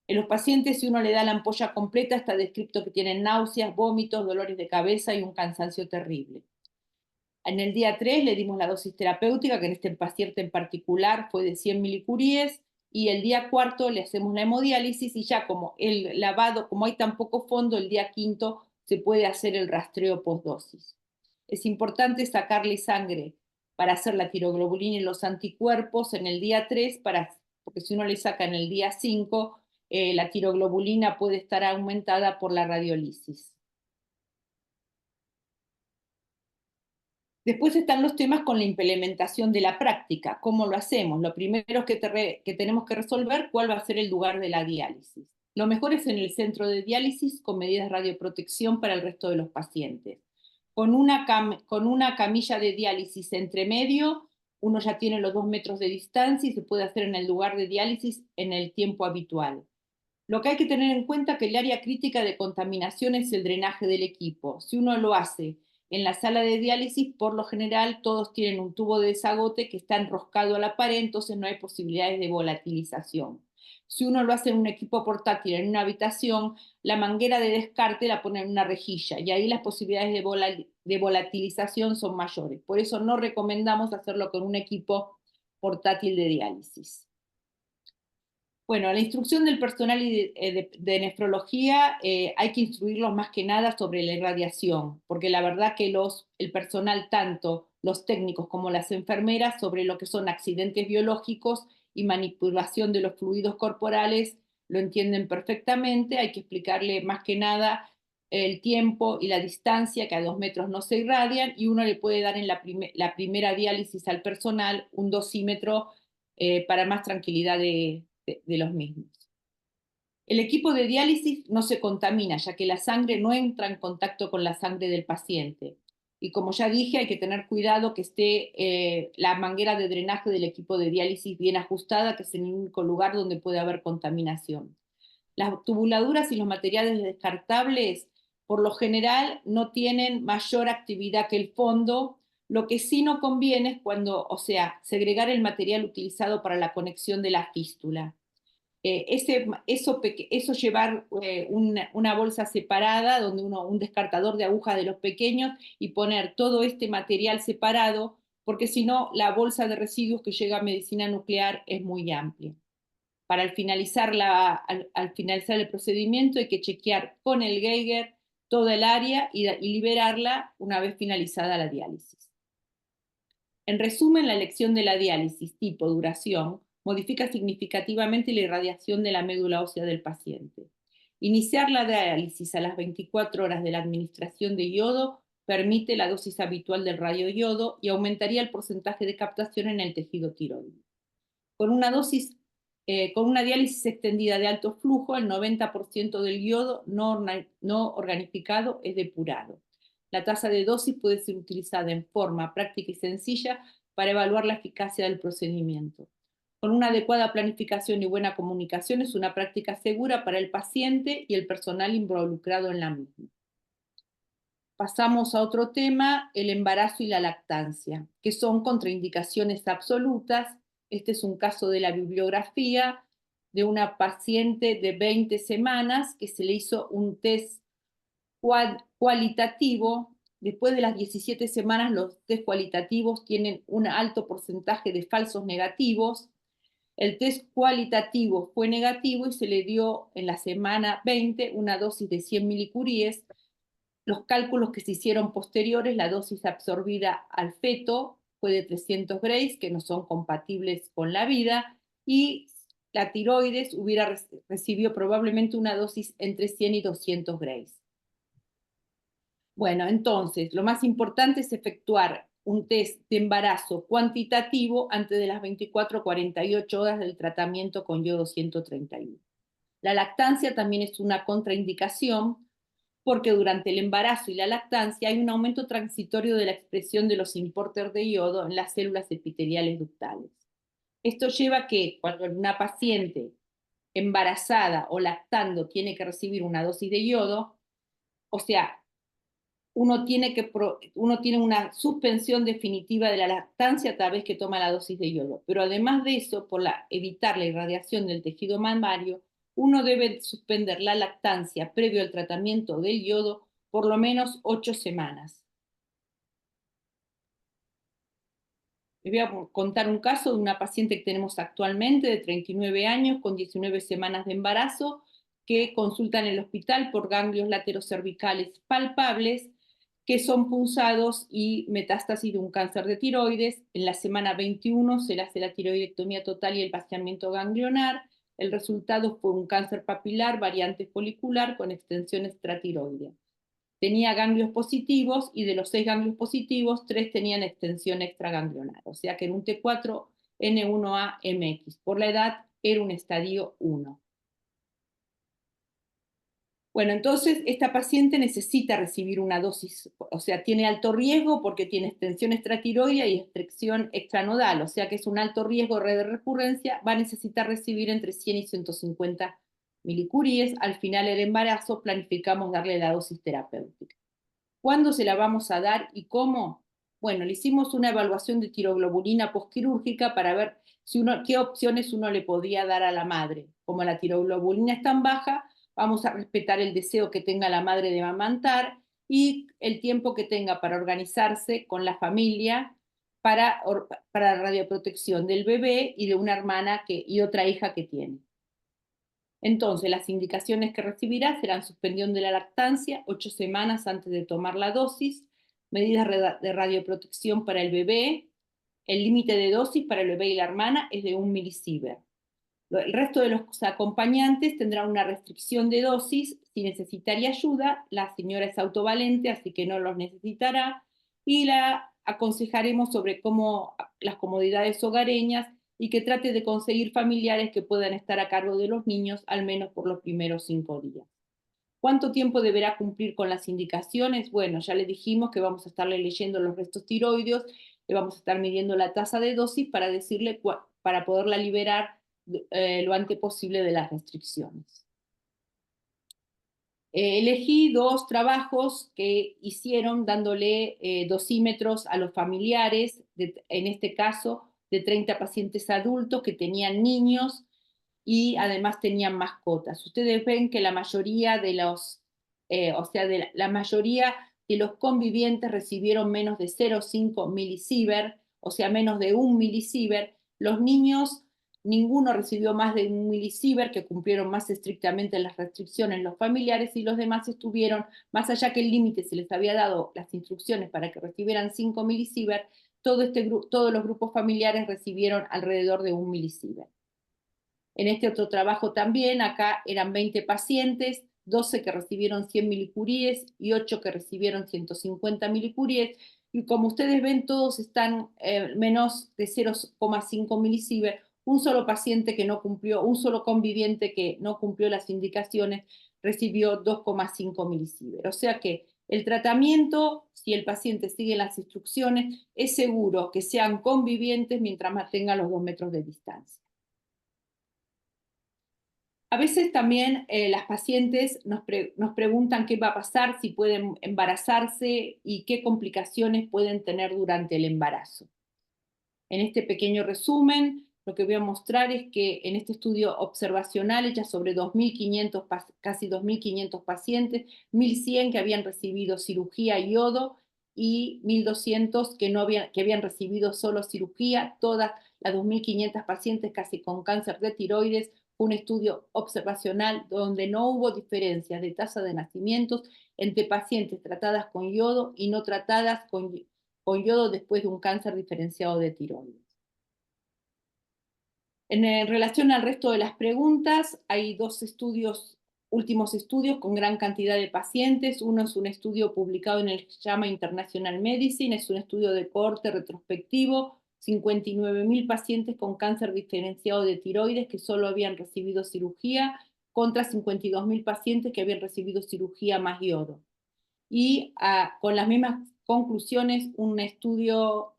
En los pacientes, si uno le da la ampolla completa, está descrito que tienen náuseas, vómitos, dolores de cabeza y un cansancio terrible. En el día 3 le dimos la dosis terapéutica, que en este paciente en particular fue de 100 milicuries, y el día 4 le hacemos la hemodiálisis, y ya como el lavado, como hay tan poco fondo, el día 5 se puede hacer el rastreo postdosis. Es importante sacarle sangre para hacer la tiroglobulina y los anticuerpos en el día 3, porque si uno le saca en el día 5, la tiroglobulina puede estar aumentada por la radiolisis. Después están los temas con la implementación de la práctica. ¿Cómo lo hacemos? Lo primero es que tenemos que resolver cuál va a ser el lugar de la diálisis. Lo mejor es en el centro de diálisis con medidas de radioprotección para el resto de los pacientes. Con una camilla de diálisis entre medio, uno ya tiene los 2 metros de distancia y se puede hacer en el lugar de diálisis en el tiempo habitual. Lo que hay que tener en cuenta es que el área crítica de contaminación es el drenaje del equipo. Si uno lo hace en la sala de diálisis, por lo general todos tienen un tubo de desagote que está enroscado a la pared, entonces no hay posibilidades de volatilización. Si uno lo hace en un equipo portátil en una habitación, la manguera de descarte la pone en una rejilla y ahí las posibilidades de volatilización son mayores. Por eso no recomendamos hacerlo con un equipo portátil de diálisis. Bueno, la instrucción del personal de nefrología, hay que instruirlos más que nada sobre la irradiación, porque la verdad que el personal, tanto los técnicos como las enfermeras, sobre lo que son accidentes biológicos y manipulación de los fluidos corporales, lo entienden perfectamente. Hay que explicarle más que nada el tiempo y la distancia, que a 2 metros no se irradian, y uno le puede dar en la primera diálisis al personal un dosímetro para más tranquilidad de los mismos. El equipo de diálisis no se contamina, ya que la sangre no entra en contacto con la sangre del paciente. Y como ya dije, hay que tener cuidado que esté la manguera de drenaje del equipo de diálisis bien ajustada, que es el único lugar donde puede haber contaminación. Las tubuladuras y los materiales descartables, por lo general, no tienen mayor actividad que el fondo. Lo que sí no conviene es segregar el material utilizado para la conexión de la fístula. Eso llevar una bolsa separada, donde un descartador de agujas de los pequeños, y poner todo este material separado, porque si no, la bolsa de residuos que llega a medicina nuclear es muy amplia. Al finalizar el procedimiento hay que chequear con el Geiger toda el área y liberarla una vez finalizada la diálisis. En resumen, la elección de la diálisis, tipo, duración, modifica significativamente la irradiación de la médula ósea del paciente. Iniciar la diálisis a las 24 horas de la administración de yodo permite la dosis habitual del radioyodo y aumentaría el porcentaje de captación en el tejido tiroideo. Con una dosis Con una diálisis extendida de alto flujo, el 90% del yodo no organificado es depurado. La tasa de dosis puede ser utilizada en forma práctica y sencilla para evaluar la eficacia del procedimiento. Con una adecuada planificación y buena comunicación es una práctica segura para el paciente y el personal involucrado en la misma. Pasamos a otro tema, el embarazo y la lactancia, que son contraindicaciones absolutas. Este es un caso de la bibliografía de una paciente de 20 semanas que se le hizo un test cualitativo. Después de las 17 semanas, los test cualitativos tienen un alto porcentaje de falsos negativos. El test cualitativo fue negativo y se le dio en la semana 20 una dosis de 100 milicuries. Los cálculos que se hicieron posteriores, la dosis absorbida al feto fue de 300 Grays, que no son compatibles con la vida, y la tiroides recibió probablemente una dosis entre 100 y 200 Grays. Bueno, entonces, lo más importante es efectuar un test de embarazo cuantitativo antes de las 24 o 48 horas del tratamiento con yodo 131. La lactancia también es una contraindicación porque durante el embarazo y la lactancia hay un aumento transitorio de la expresión de los importers de yodo en las células epiteliales ductales. Esto lleva a que cuando una paciente embarazada o lactando tiene que recibir una dosis de yodo, o sea, uno tiene una suspensión definitiva de la lactancia cada vez que toma la dosis de yodo. Pero además de eso, por evitar la irradiación del tejido mamario, uno debe suspender la lactancia previo al tratamiento del yodo por lo menos 8 semanas. Les voy a contar un caso de una paciente que tenemos actualmente de 39 años con 19 semanas de embarazo que consulta en el hospital por ganglios laterocervicales palpables que son punzados y metástasis de un cáncer de tiroides. En la semana 21 se le hace la tiroidectomía total y el vaciamiento ganglionar. El resultado fue un cáncer papilar, variante folicular con extensión extratiroidea. Tenía ganglios positivos y de los 6 ganglios positivos, 3 tenían extensión extraganglionar. O sea que era un T4N1A-MX. Por la edad era un estadio 1. Bueno, entonces esta paciente necesita recibir una dosis, o sea, tiene alto riesgo porque tiene extensión extratiroidea y extracción extranodal, o sea que es un alto riesgo de recurrencia, va a necesitar recibir entre 100 y 150 milicuries. Al final del embarazo planificamos darle la dosis terapéutica. ¿Cuándo se la vamos a dar y cómo? Bueno, le hicimos una evaluación de tiroglobulina postquirúrgica para ver qué opciones uno le podía dar a la madre. Como la tiroglobulina es tan baja, vamos a respetar el deseo que tenga la madre de amamantar y el tiempo que tenga para organizarse con la familia para la radioprotección del bebé y de una hermana y otra hija que tiene. Entonces, las indicaciones que recibirá serán suspensión de la lactancia 8 semanas antes de tomar la dosis, medidas de radioprotección para el bebé, el límite de dosis para el bebé y la hermana es de 1 milisievert. El resto de los acompañantes tendrán una restricción de dosis. Si necesitaría ayuda, la señora es autovalente, así que no los necesitará, y la aconsejaremos sobre las comodidades hogareñas y que trate de conseguir familiares que puedan estar a cargo de los niños al menos por los primeros 5 días. ¿Cuánto tiempo deberá cumplir con las indicaciones? Bueno, ya le dijimos que vamos a estarle leyendo los restos tiroideos, le vamos a estar midiendo la tasa de dosis para decirle para poderla liberar lo antes posible de las restricciones. Elegí 2 trabajos que hicieron dándole dosímetros a los familiares, en este caso de 30 pacientes adultos que tenían niños y además tenían mascotas. Ustedes ven que la mayoría de la mayoría de los convivientes recibieron menos de 0,5 milisievert, o sea, menos de 1 milisievert. Los niños, ninguno recibió más de 1 milisievert, que cumplieron más estrictamente las restricciones los familiares, y los demás estuvieron, más allá que el límite se les había dado las instrucciones para que recibieran 5 milisievert, todos los grupos familiares recibieron alrededor de 1 milisievert. En este otro trabajo también, acá eran 20 pacientes, 12 que recibieron 100 milicuries y 8 que recibieron 150 milicuries. Y como ustedes ven, todos están menos de 0,5 milisievert, un solo paciente que no cumplió, un solo conviviente que no cumplió las indicaciones recibió 2,5 milisievert. O sea que el tratamiento, si el paciente sigue las instrucciones, es seguro que sean convivientes mientras mantengan los 2 metros de distancia. A veces también las pacientes nos preguntan qué va a pasar, si pueden embarazarse y qué complicaciones pueden tener durante el embarazo. En este pequeño resumen, lo que voy a mostrar es que en este estudio observacional, ya sobre 2.500, casi 2.500 pacientes, 1.100 que habían recibido cirugía iodo y 1.200 que habían recibido solo cirugía, todas las 2.500 pacientes casi con cáncer de tiroides, un estudio observacional donde no hubo diferencias de tasa de nacimientos entre pacientes tratadas con yodo y no tratadas con yodo después de un cáncer diferenciado de tiroides. En relación al resto de las preguntas, hay dos últimos estudios con gran cantidad de pacientes. Uno es un estudio publicado en el JAMA International Medicine, es un estudio de corte retrospectivo, 59.000 pacientes con cáncer diferenciado de tiroides que solo habían recibido cirugía, contra 52.000 pacientes que habían recibido cirugía más yodo. Y con las mismas conclusiones, un estudio,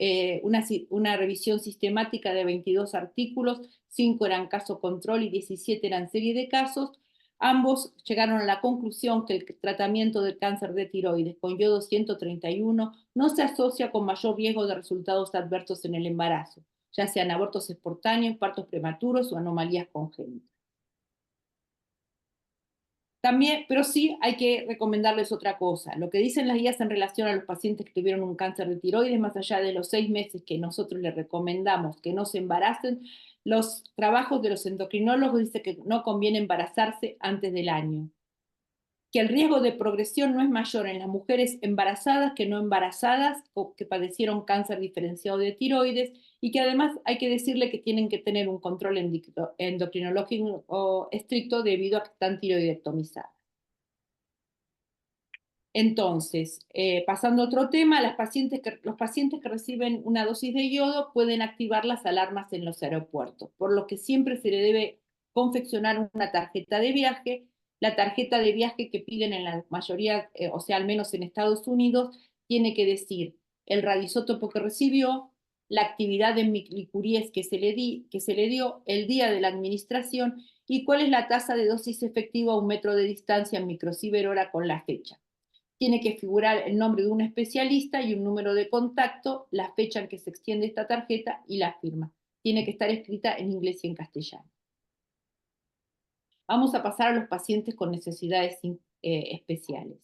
una revisión sistemática de 22 artículos, 5 eran caso control y 17 eran serie de casos. Ambos llegaron a la conclusión que el tratamiento del cáncer de tiroides con yodo 131 no se asocia con mayor riesgo de resultados adversos en el embarazo, ya sean abortos espontáneos, partos prematuros o anomalías congénitas. También, pero sí hay que recomendarles otra cosa. Lo que dicen las guías en relación a los pacientes que tuvieron un cáncer de tiroides, más allá de los 6 meses que nosotros les recomendamos que no se embaracen, los trabajos de los endocrinólogos dicen que no conviene embarazarse antes del año. Que el riesgo de progresión no es mayor en las mujeres embarazadas que no embarazadas o que padecieron cáncer diferenciado de tiroides, y que además hay que decirle que tienen que tener un control endocrinológico estricto debido a que están tiroidectomizadas. Entonces, pasando a otro tema, los pacientes que reciben una dosis de yodo pueden activar las alarmas en los aeropuertos, por lo que siempre se le debe confeccionar una tarjeta de viaje. La tarjeta de viaje que piden en la mayoría, o sea, al menos en Estados Unidos, tiene que decir el radisótopo que recibió, la actividad de milicuríes que se le dio, el día de la administración y cuál es la tasa de dosis efectiva a 1 metro de distancia en microsievert hora con la fecha. Tiene que figurar el nombre de un especialista y un número de contacto, la fecha en que se extiende esta tarjeta y la firma. Tiene que estar escrita en inglés y en castellano. Vamos a pasar a los pacientes con necesidades especiales.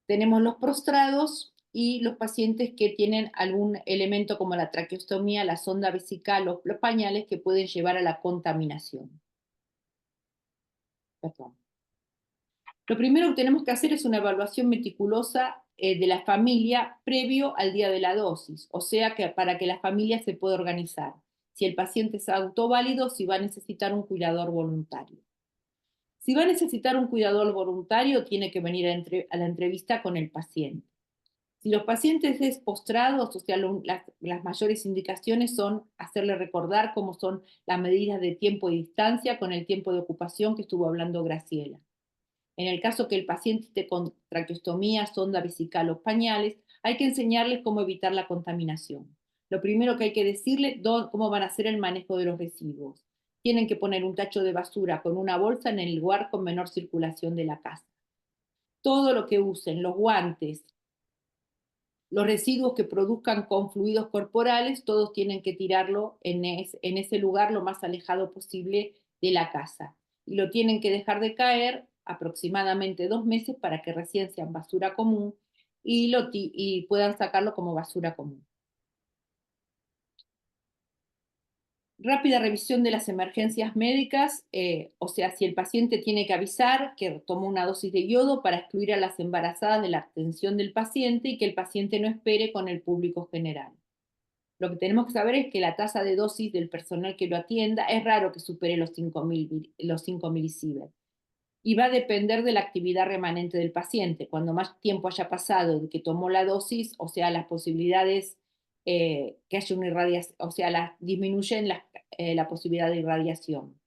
Tenemos los prostrados y los pacientes que tienen algún elemento como la traqueostomía, la sonda vesical o los pañales que pueden llevar a la contaminación. Perdón. Lo primero que tenemos que hacer es una evaluación meticulosa de la familia previo al día de la dosis, o sea que para que la familia se pueda organizar. Si el paciente es autoválido, si va a necesitar un cuidador voluntario. Si va a necesitar un cuidador voluntario, tiene que venir a la entrevista con el paciente. Si los pacientes es postrados, o sea, las mayores indicaciones son hacerle recordar cómo son las medidas de tiempo y distancia con el tiempo de ocupación que estuvo hablando Graciela. En el caso que el paciente esté con traqueostomía, sonda vesical o pañales, hay que enseñarles cómo evitar la contaminación. Lo primero que hay que decirles, cómo van a hacer el manejo de los residuos. Tienen que poner un tacho de basura con una bolsa en el lugar con menor circulación de la casa. Todo lo que usen, los guantes, los residuos que produzcan con fluidos corporales, todos tienen que tirarlo en ese lugar lo más alejado posible de la casa. Y lo tienen que dejar de caer aproximadamente 2 meses para que recién sean basura común y puedan sacarlo como basura común. Rápida revisión de las emergencias médicas, o sea, si el paciente tiene que avisar que tomó una dosis de yodo para excluir a las embarazadas de la atención del paciente y que el paciente no espere con el público general. Lo que tenemos que saber es que la tasa de dosis del personal que lo atienda es raro que supere los 5 milisievert. Y va a depender de la actividad remanente del paciente. Cuando más tiempo haya pasado de que tomó la dosis, o sea, las posibilidades que haya una irradiación, o sea, disminuyen la posibilidad de irradiación.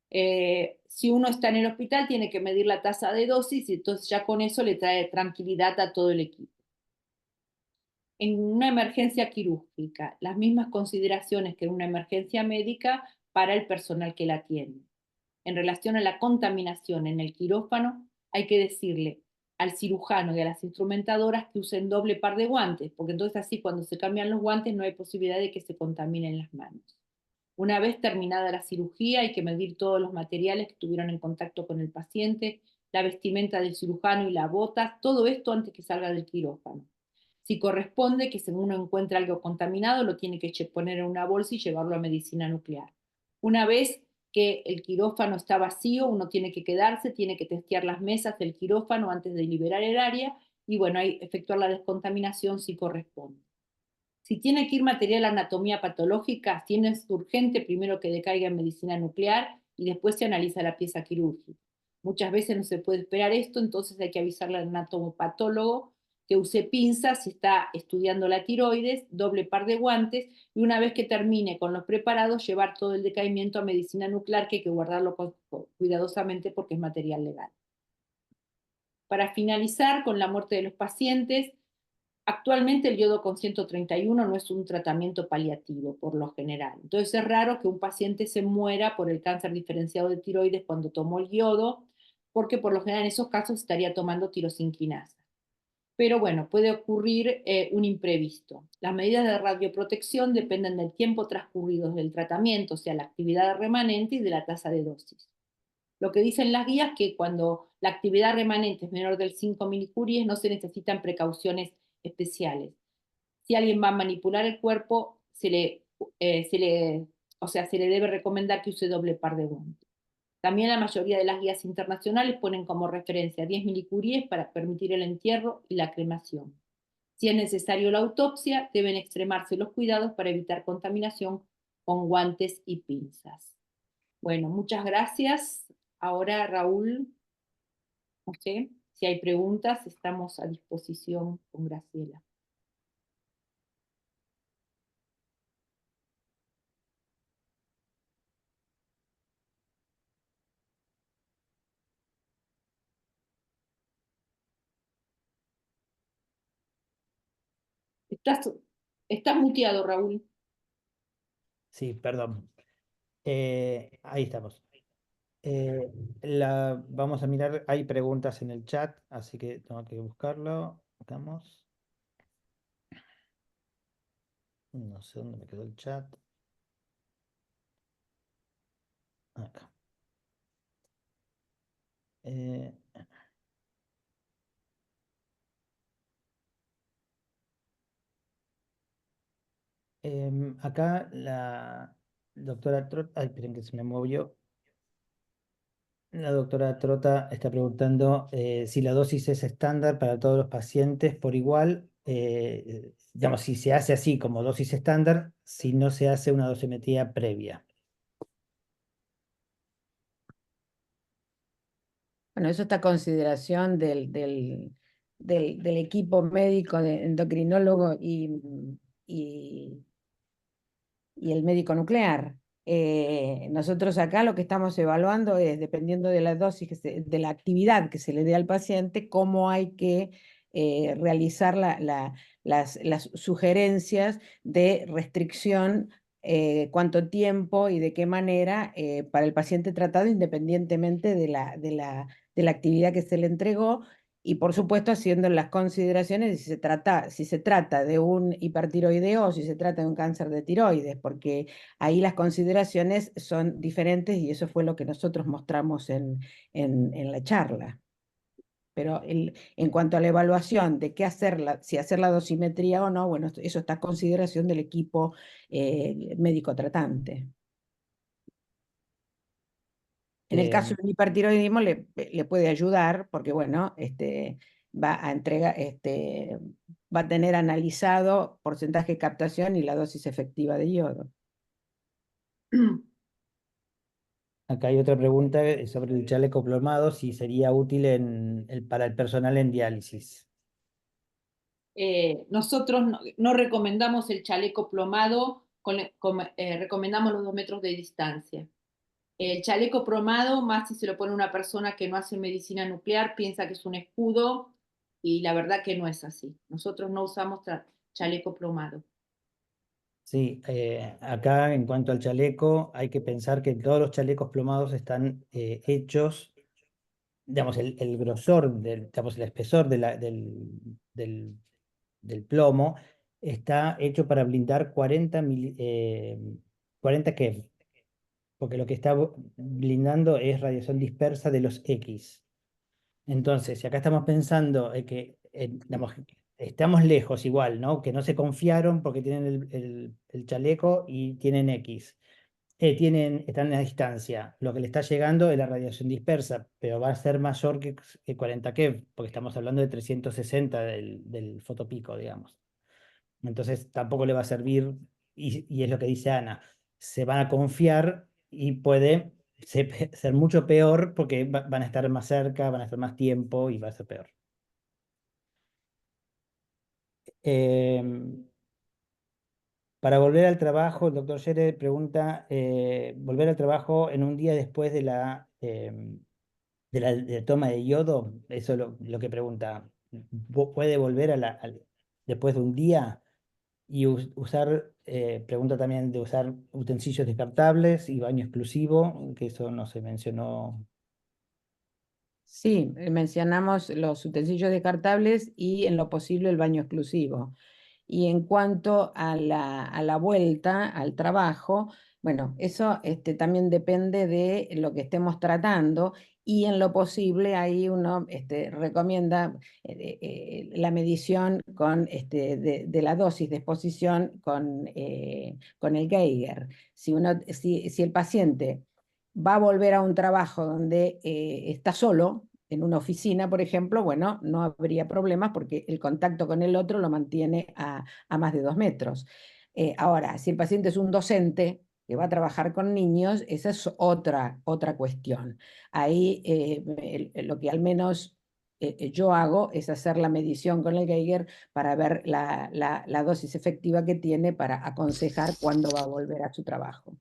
Si uno está en el hospital, tiene que medir la tasa de dosis y entonces ya con eso le trae tranquilidad a todo el equipo. En una emergencia quirúrgica, las mismas consideraciones que en una emergencia médica para el personal que la atiende. En relación a la contaminación en el quirófano, hay que decirle al cirujano y a las instrumentadoras que usen doble par de guantes, porque entonces así cuando se cambian los guantes no hay posibilidad de que se contaminen las manos. Una vez terminada la cirugía, hay que medir todos los materiales que estuvieron en contacto con el paciente, la vestimenta del cirujano y la bota, todo esto antes que salga del quirófano. Si corresponde que según uno encuentra algo contaminado, lo tiene que poner en una bolsa y llevarlo a medicina nuclear. Una vez que el quirófano está vacío, uno tiene que quedarse, tiene que testear las mesas del quirófano antes de liberar el área y bueno, ahí efectuar la descontaminación si corresponde. Si tiene que ir material a anatomía patológica, es urgente primero que decaiga en medicina nuclear y después se analiza la pieza quirúrgica. Muchas veces no se puede esperar esto, entonces hay que avisarle al anatomopatólogo que use pinzas si está estudiando la tiroides, doble par de guantes y una vez que termine con los preparados, llevar todo el decaimiento a medicina nuclear, que hay que guardarlo cuidadosamente porque es material legal. Para finalizar con la muerte de los pacientes, actualmente el yodo con 131 no es un tratamiento paliativo, por lo general. Entonces es raro que un paciente se muera por el cáncer diferenciado de tiroides cuando tomó el yodo, porque por lo general en esos casos estaría tomando tirosinclinasa. Pero bueno, puede ocurrir un imprevisto. Las medidas de radioprotección dependen del tiempo transcurrido del tratamiento, o sea, la actividad remanente y de la tasa de dosis. Lo que dicen las guías es que cuando la actividad remanente es menor del 5 milicuries no se necesitan precauciones especiales. Si alguien va a manipular el cuerpo, se le debe recomendar que use doble par de guantes. También la mayoría de las guías internacionales ponen como referencia 10 milicuries para permitir el entierro y la cremación. Si es necesario la autopsia, deben extremarse los cuidados para evitar contaminación con guantes y pinzas. Bueno, muchas gracias. Ahora, Raúl, no sé, si hay preguntas, estamos a disposición con Graciela. Estás muteado, Raúl. Sí, perdón. Ahí estamos. Vamos a mirar, hay preguntas en el chat, así que tengo que buscarlo. Estamos. No sé dónde me quedó el chat. Acá. Acá la doctora Trota, ay, esperen que se me movió. La doctora Trota está preguntando si la dosis es estándar para todos los pacientes por igual, digamos, si se hace así como dosis estándar, si no se hace una dosimetría previa. Bueno, eso está a consideración del equipo médico, de endocrinólogo y el médico nuclear. Nosotros acá lo que estamos evaluando es, dependiendo de la dosis, de la actividad que se le dé al paciente, cómo hay que realizar las sugerencias de restricción, cuánto tiempo y de qué manera para el paciente tratado, independientemente de la actividad que se le entregó. Y por supuesto haciendo las consideraciones de si se trata de un hipertiroideo o si se trata de un cáncer de tiroides, porque ahí las consideraciones son diferentes y eso fue lo que nosotros mostramos en la charla. Pero en cuanto a la evaluación de qué hacer, si hacer la dosimetría o no, bueno, eso está a consideración del equipo médico tratante. En el caso del hipertiroidismo le puede ayudar porque, bueno, va a tener analizado porcentaje de captación y la dosis efectiva de yodo. Acá hay otra pregunta sobre el chaleco plomado, si sería útil para el personal en diálisis. Nosotros no recomendamos el chaleco plomado recomendamos los 2 metros de distancia. El chaleco plomado, más si se lo pone una persona que no hace medicina nuclear, piensa que es un escudo y la verdad que no es así. Nosotros no usamos chaleco plomado. Sí, acá en cuanto al chaleco, hay que pensar que todos los chalecos plomados están hechos, digamos, el grosor, digamos, el espesor del, del plomo está hecho para blindar 40 keV, porque lo que está blindando es radiación dispersa de los X. Entonces, si acá estamos pensando que digamos, estamos lejos igual, ¿no? Que no se confiaron porque tienen el chaleco y tienen X. Están a distancia. Lo que le está llegando es la radiación dispersa, pero va a ser mayor que 40 keV, porque estamos hablando de 360 del fotopico, digamos. Entonces tampoco le va a servir, y es lo que dice Ana, se van a confiar y puede ser mucho peor porque van a estar más cerca, van a estar más tiempo y va a ser peor. Em, para volver al trabajo, el doctor Shere pregunta, volver al trabajo en un día después de la toma de yodo, eso es lo que pregunta. ¿Puede volver después de un día? Y usar, pregunta también de usar utensilios descartables y baño exclusivo, que eso no se mencionó. Sí, mencionamos los utensilios descartables y en lo posible el baño exclusivo. Y en cuanto a la vuelta al trabajo, bueno, eso también depende de lo que estemos tratando y en lo posible ahí uno recomienda la medición de la dosis de exposición con el Geiger. Si el paciente va a volver a un trabajo donde está solo, en una oficina, por ejemplo, bueno, no habría problemas porque el contacto con el otro lo mantiene a más de 2 metros. Ahora, si el paciente es un docente que va a trabajar con niños, esa es otra cuestión. Ahí lo que al menos yo hago es hacer la medición con el Geiger para ver la dosis efectiva que tiene para aconsejar cuándo va a volver a su trabajo.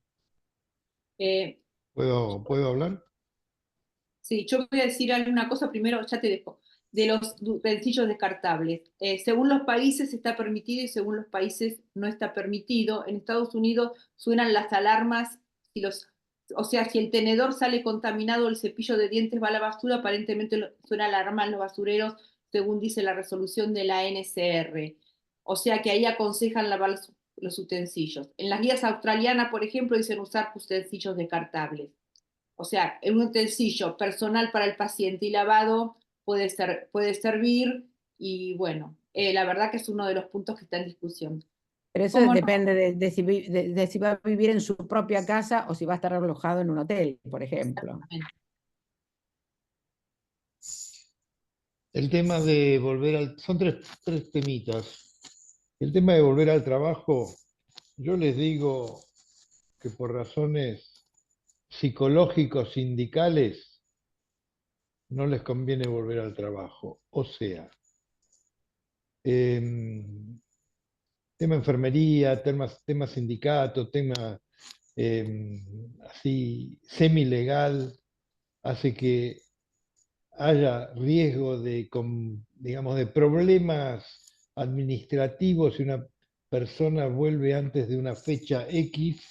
Eh, ¿Puedo hablar? Sí, yo voy a decir alguna cosa primero, ya te dejo, de los utensilios descartables. Según los países está permitido y según los países no está permitido. En Estados Unidos suenan las alarmas, o sea, si el tenedor sale contaminado, el cepillo de dientes va a la basura, aparentemente suena alarma en los basureros, según dice la resolución de la NCR. O sea que ahí aconsejan lavar los utensilios. En las guías australianas, por ejemplo, dicen usar utensilios descartables. O sea, un utensilio personal para el paciente y lavado puede servir y bueno, la verdad que es uno de los puntos que está en discusión. Pero eso ¿Cómo no? depende de si va a vivir en su propia casa o si va a estar alojado en un hotel, por ejemplo. Exactamente. El tema de volver al... Son tres temitas. El tema de volver al trabajo, yo les digo que por razones psicológicos sindicales no les conviene volver al trabajo. O sea, tema enfermería, tema sindicato, tema así semi-legal, hace que haya riesgo de, digamos, de problemas administrativos si una persona vuelve antes de una fecha X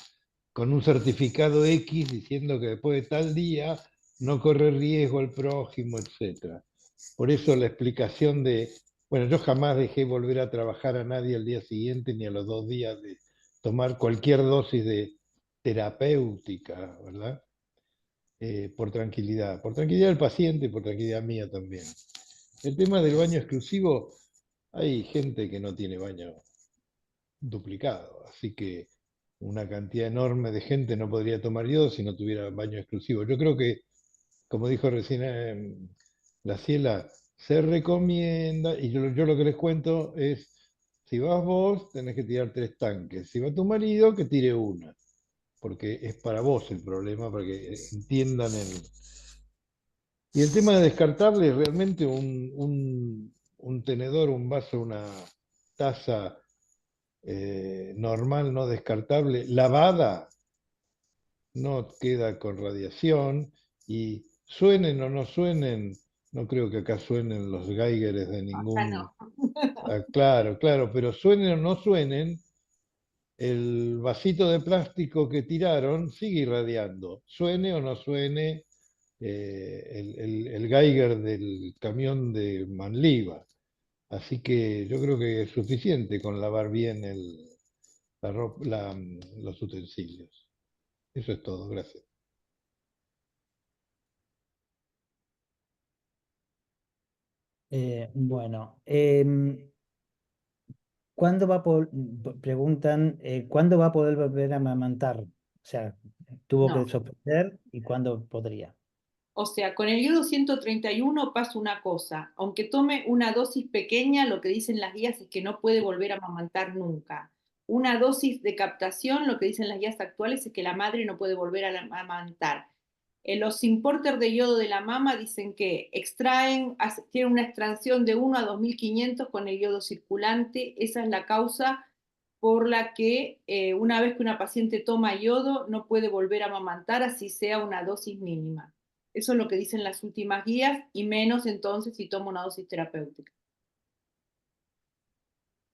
con un certificado X diciendo que después de tal día no corre riesgo al prójimo, etc. Por eso la explicación de, bueno, yo jamás dejé volver a trabajar a nadie al día siguiente ni a los 2 días de tomar cualquier dosis de terapéutica, ¿verdad? Por tranquilidad del paciente y por tranquilidad mía también. El tema del baño exclusivo, hay gente que no tiene baño duplicado, así que una cantidad enorme de gente no podría tomar yodo si no tuviera baño exclusivo. Yo creo que, como dijo recién Graciela, se recomienda, y yo lo que les cuento es, si vas vos, tenés que tirar 3 tanques, si va tu marido, que tire una, porque es para vos el problema, para que entiendan el... Y el tema de descartable, realmente un tenedor, un vaso, una taza normal, no descartable, lavada, no queda con radiación, y suenen o no suenen, no creo que acá suenen los Geigeres de Acá ningún... no. Claro, claro, pero suenen o no suenen, el vasito de plástico que tiraron sigue irradiando, suene o no suene el Geiger del camión de Manliva. Así que yo creo que es suficiente con lavar bien los utensilios. Eso es todo, gracias. Bueno, ¿cuándo va a preguntan, ¿cuándo va a poder volver a amamantar? O sea, tuvo que No. suspender y cuándo podría. O sea, con el yodo 131 pasa una cosa, aunque tome una dosis pequeña, lo que dicen las guías es que no puede volver a amamantar nunca. Una dosis de captación, lo que dicen las guías actuales es que la madre no puede volver a amamantar. Los importers de yodo de la mama dicen que tienen una extracción de 1 a 2500 con el yodo circulante. Esa es la causa por la que una vez que una paciente toma yodo no puede volver a amamantar, así sea una dosis mínima. Eso es lo que dicen las últimas guías, y menos entonces si toma una dosis terapéutica.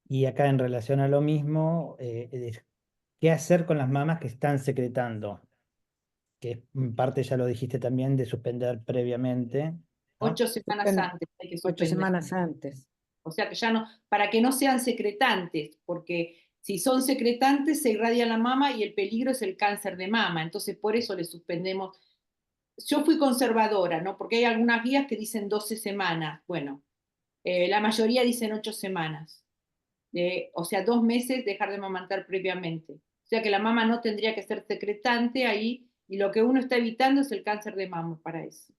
Y acá en relación a lo mismo, ¿qué hacer con las mamas que están secretando? Que en parte ya lo dijiste también de suspender previamente, ¿no? 8 semanas antes hay que 8 suspender. semanas antes. O sea que ya no, para que no sean secretantes, porque si son secretantes se irradia la mama y el peligro es el cáncer de mama. Entonces por eso le suspendemos. Yo fui conservadora, ¿no? Porque hay algunas guías que dicen 12 semanas. Bueno, la mayoría dicen 8 semanas. O sea, 2 meses dejar de amamantar previamente. O sea que la mama no tendría que ser secretante ahí, y lo que uno está evitando es el cáncer de mama para eso.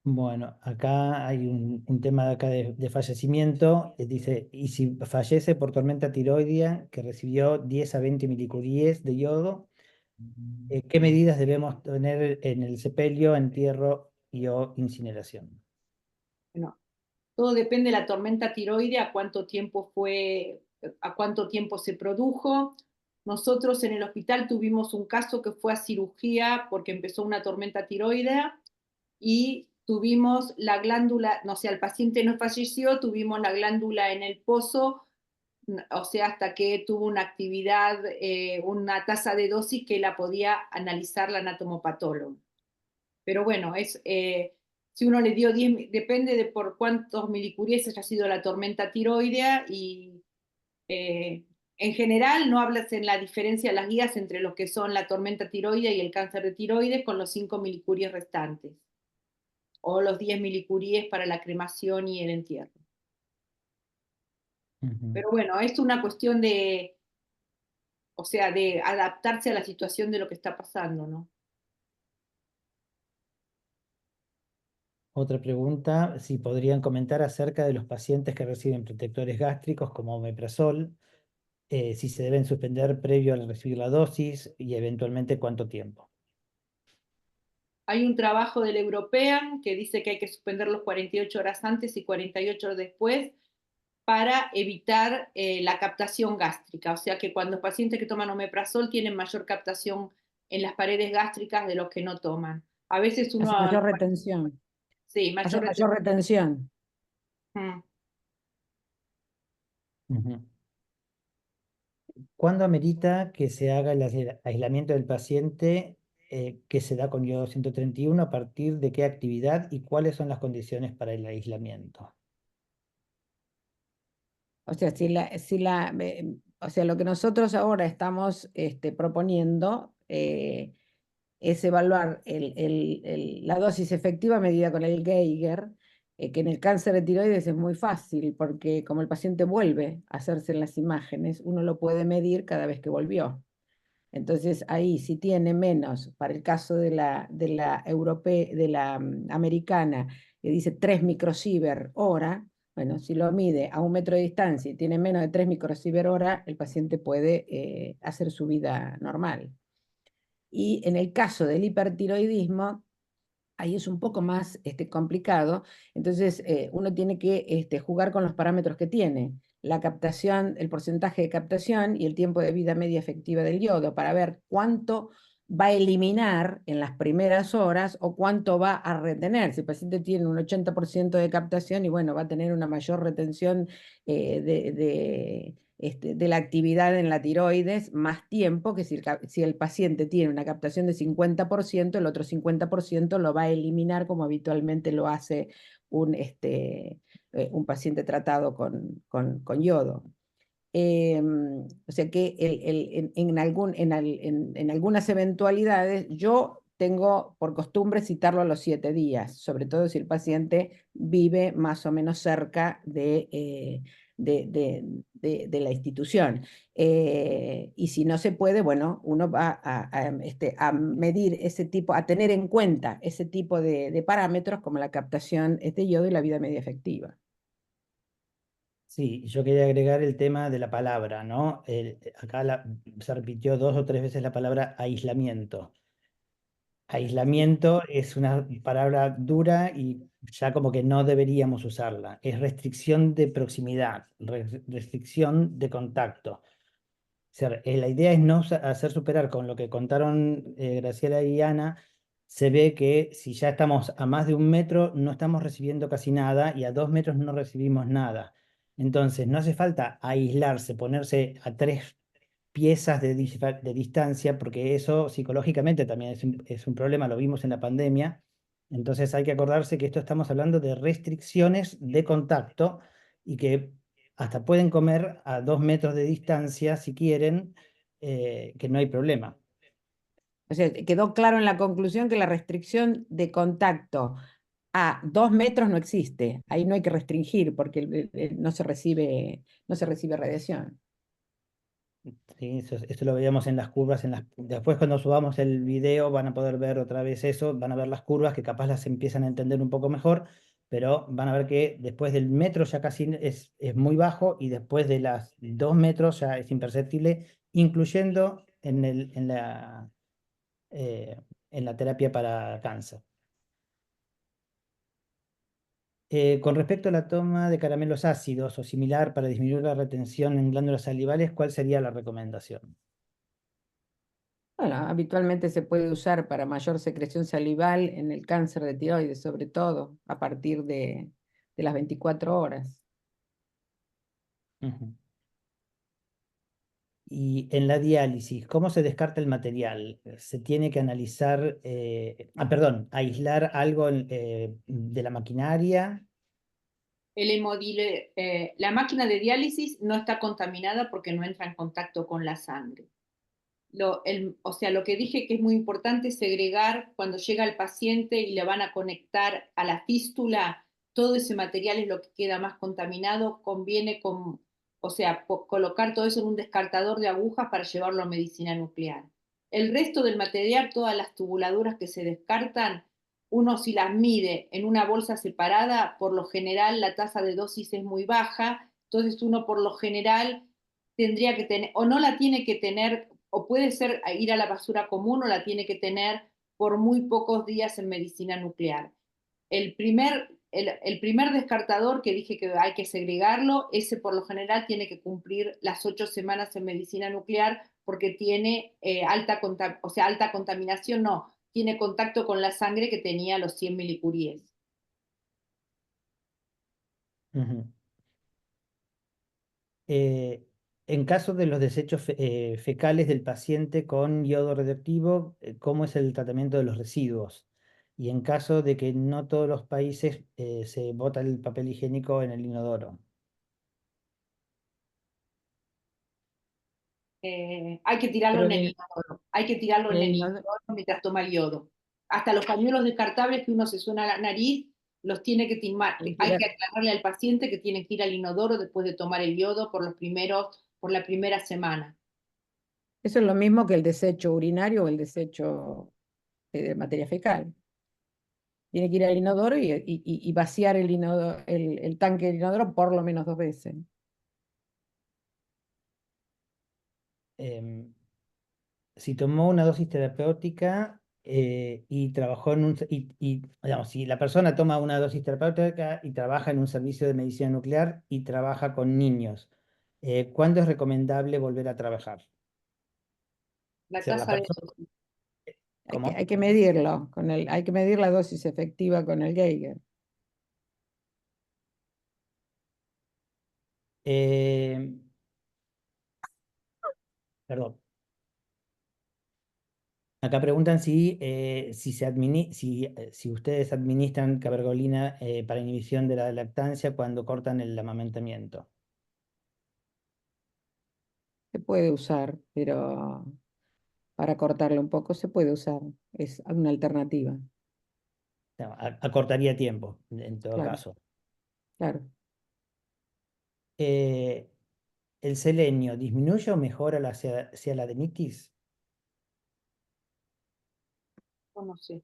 Bueno, acá hay un tema acá de fallecimiento. Dice, y si fallece por tormenta tiroidea que recibió 10 a 20 milicuries de yodo, ¿qué medidas debemos tener en el sepelio, entierro y o incineración? Bueno, todo depende de la tormenta tiroidea, a cuánto tiempo se produjo. Nosotros en el hospital tuvimos un caso que fue a cirugía porque empezó una tormenta tiroidea y tuvimos la glándula, no sé, el paciente no falleció, tuvimos la glándula en el pozo, o sea, hasta que tuvo una actividad, una tasa de dosis que la podía analizar la anatomopatóloga. Pero bueno, si uno le dio 10, depende de por cuántos milicuries haya sido la tormenta tiroidea, y eh, en general no hablas en la diferencia de las guías entre lo que son la tormenta tiroidea y el cáncer de tiroides con los 5 milicuries restantes, o los 10 milicuries para la cremación y el entierro. Pero bueno, es una cuestión o sea, de adaptarse a la situación de lo que está pasando, ¿no? Otra pregunta, si podrían comentar acerca de los pacientes que reciben protectores gástricos como omeprazol, si se deben suspender previo al recibir la dosis y eventualmente cuánto tiempo. Hay un trabajo del European que dice que hay que suspenderlos 48 horas antes y 48 horas después para evitar la captación gástrica. O sea que cuando los pacientes que toman omeprazol tienen mayor captación en las paredes gástricas de los que no toman. A veces uno... Hace mayor retención. Sí, Hace mayor mayor retención. retención. ¿Cuándo amerita que se haga el aislamiento del paciente que se da con yodo 131? ¿A partir de qué actividad y cuáles son las condiciones para el aislamiento? O sea, o sea, lo que nosotros ahora estamos proponiendo es evaluar la dosis efectiva medida con el Geiger, que en el cáncer de tiroides es muy fácil, porque como el paciente vuelve a hacerse en las imágenes, uno lo puede medir cada vez que volvió. Entonces ahí, si tiene menos, para el caso de la americana, que dice 3 microsievert hora, bueno, si lo mide a 1 metro de distancia y tiene menos de 3 microsievert hora, el paciente puede hacer su vida normal. Y en el caso del hipertiroidismo, ahí es un poco más complicado. Entonces, uno tiene que jugar con los parámetros que tiene. La captación, el porcentaje de captación y el tiempo de vida media efectiva del yodo para ver cuánto va a eliminar en las primeras horas o cuánto va a retener. Si el paciente tiene un 80% de captación y bueno, va a tener una mayor retención de la actividad en la tiroides más tiempo que si el paciente tiene una captación de 50%, el otro 50% lo va a eliminar como habitualmente lo hace un paciente tratado con yodo. O sea que en algunas eventualidades yo tengo por costumbre citarlo a los 7 días, sobre todo si el paciente vive más o menos cerca de la institución. Y si no se puede, bueno, uno va a medir ese tipo, a tener en cuenta ese tipo de parámetros como la captación de yodo y la vida media efectiva. Sí, yo quería agregar el tema de la palabra, ¿no? Acá se repitió 2 o 3 veces la palabra aislamiento. Aislamiento es una palabra dura y ya como que no deberíamos usarla. Es restricción de proximidad, restricción de contacto. O sea, la idea es no hacer superar con lo que contaron Graciela y Ana. Se ve que si ya estamos a más de 1 metro, no estamos recibiendo casi nada y a 2 metros no recibimos nada. Entonces, no hace falta aislarse, ponerse a 3 piezas de distancia, porque eso psicológicamente también es un problema, lo vimos en la pandemia. Entonces hay que acordarse que esto estamos hablando de restricciones de contacto y que hasta pueden comer a 2 metros de distancia si quieren, que no hay problema. O sea, quedó claro en la conclusión que la restricción de contacto a 2 metros no existe. Ahí no hay que restringir porque no se recibe radiación. Sí, eso lo veíamos en las curvas. Después cuando subamos el video van a poder ver otra vez eso, van a ver las curvas que capaz las empiezan a entender un poco mejor, pero van a ver que después del metro ya casi es muy bajo y después de las 2 metros ya es imperceptible, incluyendo eh, en la terapia para cáncer. Con respecto a la toma de caramelos ácidos o similar para disminuir la retención en glándulas salivales, ¿cuál sería la recomendación? Bueno, habitualmente se puede usar para mayor secreción salival en el cáncer de tiroides, sobre todo a partir de las 24 horas. Ujú. Y en la diálisis, ¿cómo se descarta el material? ¿Se tiene que analizar, perdón, aislar algo de la maquinaria? La máquina de diálisis no está contaminada porque no entra en contacto con la sangre. O sea, lo que dije que es muy importante es segregar cuando llega el paciente y le van a conectar a la fístula, todo ese material es lo que queda más contaminado, conviene o sea, colocar todo eso en un descartador de agujas para llevarlo a medicina nuclear. El resto del material, todas las tubuladuras que se descartan, uno si las mide en una bolsa separada, por lo general la tasa de dosis es muy baja, entonces uno por lo general tendría que tener, o no la tiene que tener, o puede ser ir a la basura común o la tiene que tener por muy pocos días en medicina nuclear. El primer descartador que dije que hay que segregarlo, ese por lo general tiene que cumplir las 8 semanas en medicina nuclear porque tiene alta contaminación, no, tiene contacto con la sangre que tenía los 100 milicuríes. Ujú. Eh, en caso de los desechos fecales del paciente con yodo radioactivo, ¿cómo es el tratamiento de los residuos? Y en caso de que no todos los países se bota el papel higiénico en el inodoro. Hay que tirarlo Pero en el inodoro, hay que tirarlo en el inodoro mientras toma el yodo. Hasta los pañuelos descartables que uno se suena la nariz, los tiene que timar. Hay que aclararle al paciente que tiene que ir al inodoro después de tomar el yodo por la primera semana. Eso es lo mismo que el desecho urinario o el desecho de materia fecal. Tiene que ir al inodoro y vaciar el tanque del inodoro por lo menos 2 veces. Em, si tomó una dosis terapéutica, y trabajó en un, digamos, si la persona toma una dosis terapéutica y trabaja en un servicio de medicina nuclear y trabaja con niños, ¿cuándo es recomendable volver a trabajar? O La sea, la tasa de persona, Hay ¿cómo? que medirlo, hay que medir la dosis efectiva con el Geiger. Eh, perdón. Acá preguntan si ustedes administran cabergolina para inhibición de la lactancia cuando cortan el amamantamiento. Se puede usar, pero para cortarlo un poco se puede usar. Es una alternativa. No, acortaría tiempo, en todo Claro, caso. claro. Eh, ¿El selenio disminuye o mejora la cialadenitis? no sé.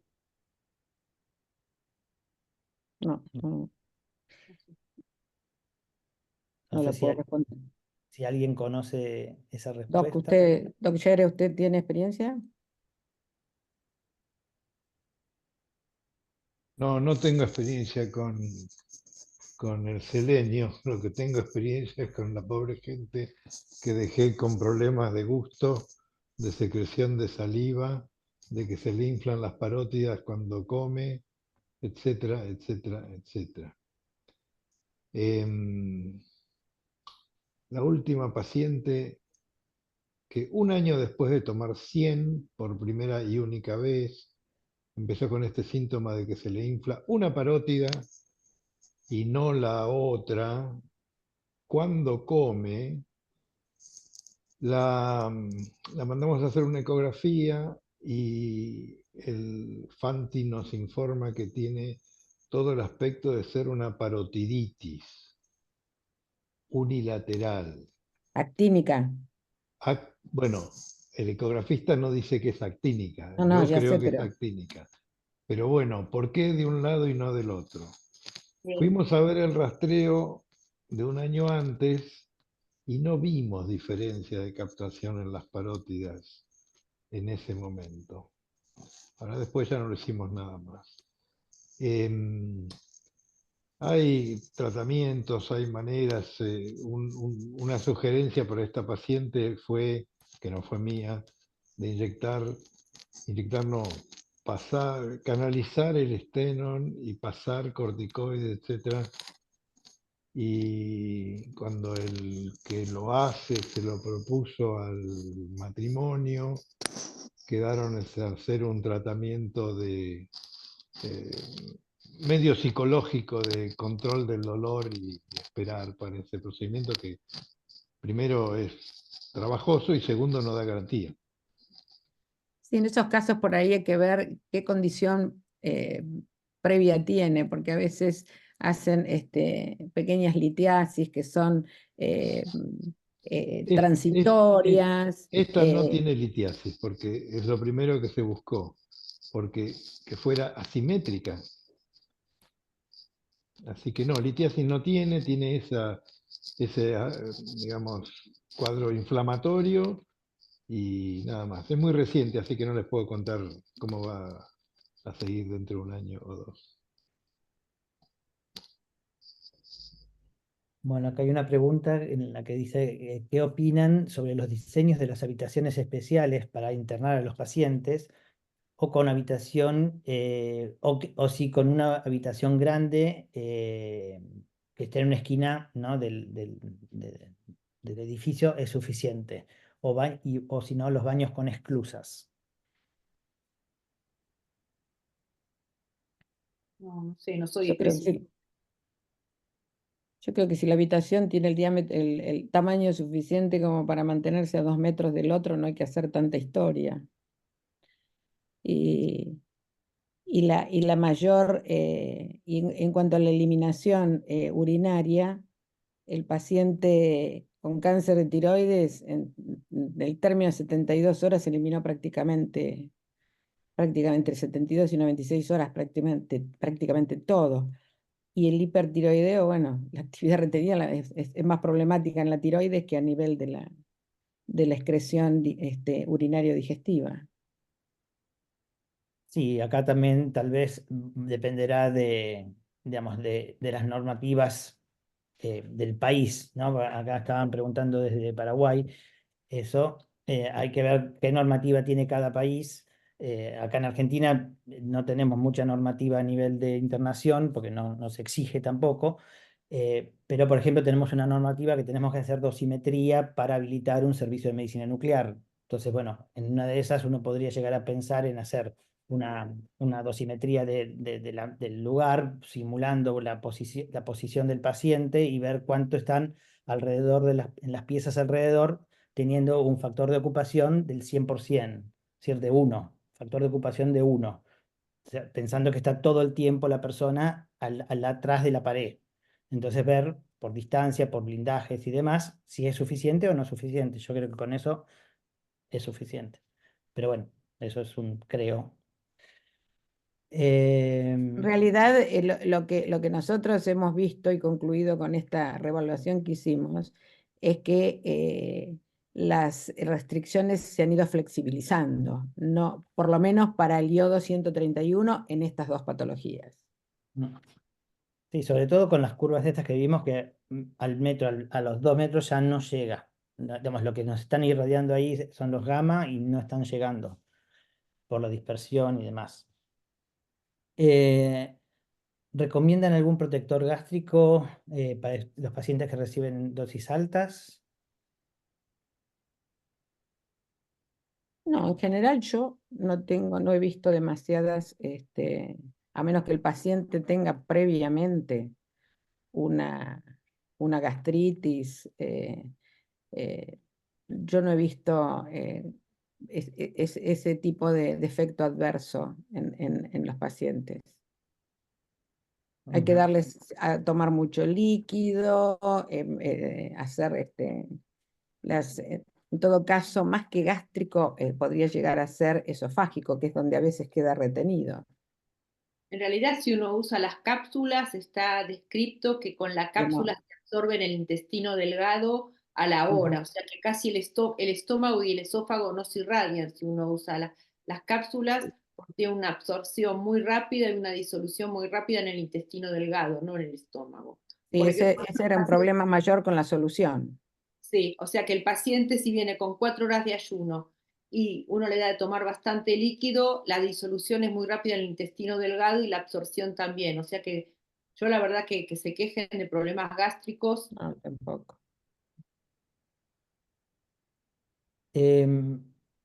No, no, No sé. No no sé lo puedo responder. si alguien conoce esa Doc, respuesta. Doc Yere, ¿usted tiene experiencia? No, no tengo experiencia con el selenio. Lo que tengo experiencia es con la pobre gente que dejé con problemas de gusto, de secreción de saliva, de que se le inflan las parótidas cuando come, etcétera, etcétera, etcétera. La última paciente que un año después de tomar 100 por primera y única vez, empezó con este síntoma de que se le infla una parótida y no la otra, cuando come, la mandamos a hacer una ecografía y el Fanti nos informa que tiene todo el aspecto de ser una parotiditis unilateral. Actínica. Bueno, el ecografista no dice que es actínica, No, no, yo ya creo sé, que es pero actínica. Pero bueno, ¿por qué de un lado y no del otro? Sí. Fuimos a ver el rastreo de un año antes y no vimos diferencia de captación en las parótidas en ese momento. Ahora después ya no lo hicimos nada más. Hay tratamientos, hay maneras. Una sugerencia para esta paciente fue, que no fue mía, de inyectar no, pasar, canalizar el estenon y pasar corticoides, etcétera. Y cuando el que lo hace se lo propuso al matrimonio, quedaron en hacer un tratamiento de medio psicológico de control del dolor y esperar para ese procedimiento que primero es trabajoso y segundo no da garantía. sí, en esos casos por ahí hay que ver qué condición previa tiene, porque a veces hacen pequeñas litiasis que son Es- es- transitorias. esta no tiene litiasis porque es lo primero que se buscó, porque que fuera asimétrica. Así que no, litiasis no tiene ese, digamos, cuadro inflamatorio y nada más. Es muy reciente, así que no les puedo contar cómo va a seguir dentro de un año o dos. Bueno, acá hay una pregunta en la que dice, ¿qué opinan sobre los diseños de las habitaciones especiales para internar a los pacientes? O con habitación, o si con una habitación grande que esté en una esquina, ¿no? del edificio es suficiente. O si no, los baños con esclusas. No, no sé, no soy Yo creo que especialista. sí. Yo creo que si la habitación tiene el diámetro, el tamaño suficiente como para mantenerse a 2 metros del otro, no hay que hacer tanta historia. Y la mayor, y en cuanto a la eliminación urinaria, el paciente con cáncer de tiroides, en el término de 72 horas, eliminó prácticamente 72 y 96 horas, prácticamente todo. Y el hipertiroideo, bueno, la actividad retenida es más problemática en la tiroides que a nivel de la excreción urinario digestiva. Sí, acá también tal vez dependerá digamos, de las normativas del país, ¿no? Acá estaban preguntando desde Paraguay eso. Hay que ver qué normativa tiene cada país. Acá en Argentina no tenemos mucha normativa a nivel de internación porque no se exige tampoco. Pero, por ejemplo, tenemos una normativa que tenemos que hacer dosimetría para habilitar un servicio de medicina nuclear. Entonces, bueno, en una de esas uno podría llegar a pensar en hacer una dosimetría del lugar, simulando la posición del paciente y ver cuánto están alrededor en las piezas alrededor, teniendo un factor de ocupación del 100%, es decir, de 1, factor de ocupación de 1, o sea, pensando que está todo el tiempo la persona atrás de la pared. Entonces ver por distancia, por blindajes y demás, si es suficiente o no es suficiente. Yo creo que con eso es suficiente. Pero bueno, eso es un creo. En realidad, lo que nosotros hemos visto y concluido con esta reevaluación que hicimos es que las restricciones se han ido flexibilizando, no, por lo menos para el iodo 131 en estas dos patologías. Sí, sobre todo con las curvas estas que vimos que al metro, a los 2 metros ya no llega. Digamos, lo que nos están irradiando ahí son los gamma y no están llegando por la dispersión y demás. ¿Recomiendan algún protector gástrico para los pacientes que reciben dosis altas? No, en general yo no he visto demasiadas, a menos que el paciente tenga previamente una, una gastritis, yo no he visto ese tipo de efecto adverso en los pacientes. Hay que darles a tomar mucho líquido, hacer en todo caso, más que gástrico, podría llegar a ser esofágico, que es donde a veces queda retenido. En realidad, si uno usa las cápsulas, está descrito que con la cápsula se absorbe en el intestino delgado a la hora, o sea que casi el estómago y el esófago no se irradian si uno usa las cápsulas, porque tiene una absorción muy rápida y una disolución muy rápida en el intestino delgado, no en el estómago. Sí, ese era un problema mayor con la solución. Sí, o sea que el paciente si viene con 4 horas de ayuno y uno le da de tomar bastante líquido, la disolución es muy rápida en el intestino delgado y la absorción también. O sea que yo la verdad que se quejen de problemas gástricos. No, tampoco.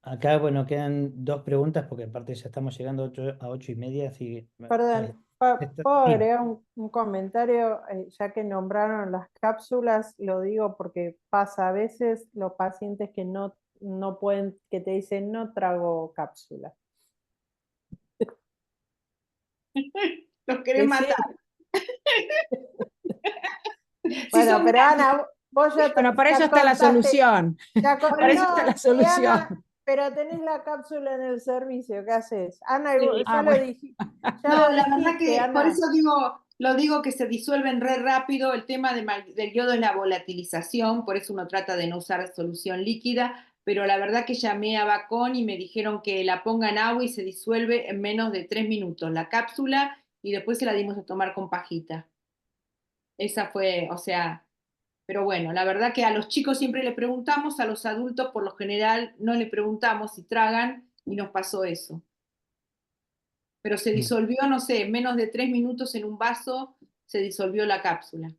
Acá, bueno, quedan 2 preguntas porque aparte ya estamos llegando a 8:30, así Perdón, ¿puedo sí. agregar un comentario? Ya que nombraron las cápsulas, lo digo porque pasa a veces los pacientes que no pueden, que te dicen no trago cápsula. Los querés matar. Bueno, pero Ana, vos ya Bueno, para eso está la solución. Para eso está la solución. Ana, pero tenés la cápsula en el servicio, ¿qué haces? Ana, Sí. ya lo dijiste. No, la verdad que Ana. por eso lo digo que se disuelven re rápido. El tema del yodo es la volatilización, por eso uno trata de no usar solución líquida, pero la verdad que llamé a Bacón y me dijeron que la ponga en agua y se disuelve en menos de 3 minutos la cápsula y después se la dimos a tomar con pajita. Esa fue, o sea, pero bueno, la verdad que a los chicos siempre le preguntamos, a los adultos por lo general no le preguntamos si tragan y nos pasó eso. Pero se disolvió, no sé, en menos de 3 minutos en un vaso se disolvió la cápsula.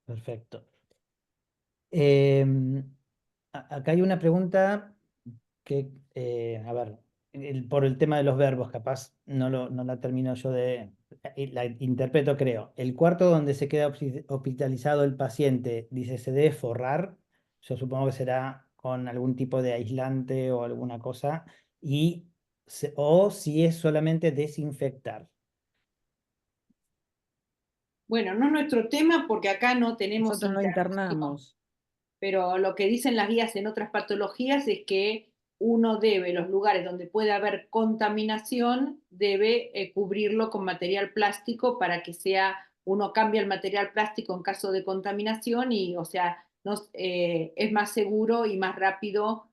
Perfecto. Acá hay una pregunta que, a ver, por el tema de los verbos, capaz no la termino yo la interpreto, creo. El cuarto donde se queda hospitalizado el paciente, dice, ¿se debe forrar? Yo supongo que será con algún tipo de aislante o alguna cosa, o si es solamente desinfectar. Bueno, no es nuestro tema porque acá no tenemos Nosotros no internamos. pero lo que dicen las guías en otras patologías es que uno debe, los lugares donde puede haber contaminación, debe cubrirlo con material plástico para que uno cambie el material plástico en caso de contaminación y, o sea, es más seguro y más rápido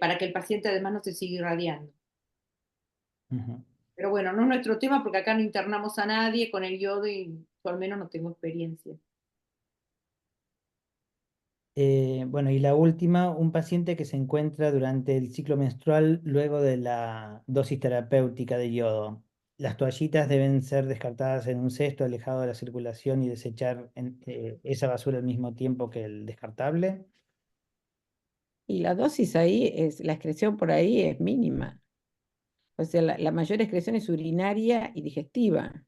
para que el paciente además no se siga irradiando. Ujú. Pero bueno, no es nuestro tema porque acá no internamos a nadie con el yodo y yo al menos no tengo experiencia. Bueno, y la última, un paciente que se encuentra durante el ciclo menstrual luego de la dosis terapéutica de yodo. Las toallitas deben ser descartadas en un cesto alejado de la circulación y desechar esa basura al mismo tiempo que el descartable. Y la dosis ahí es, la excreción por ahí es mínima. O sea, la mayor excreción es urinaria y digestiva,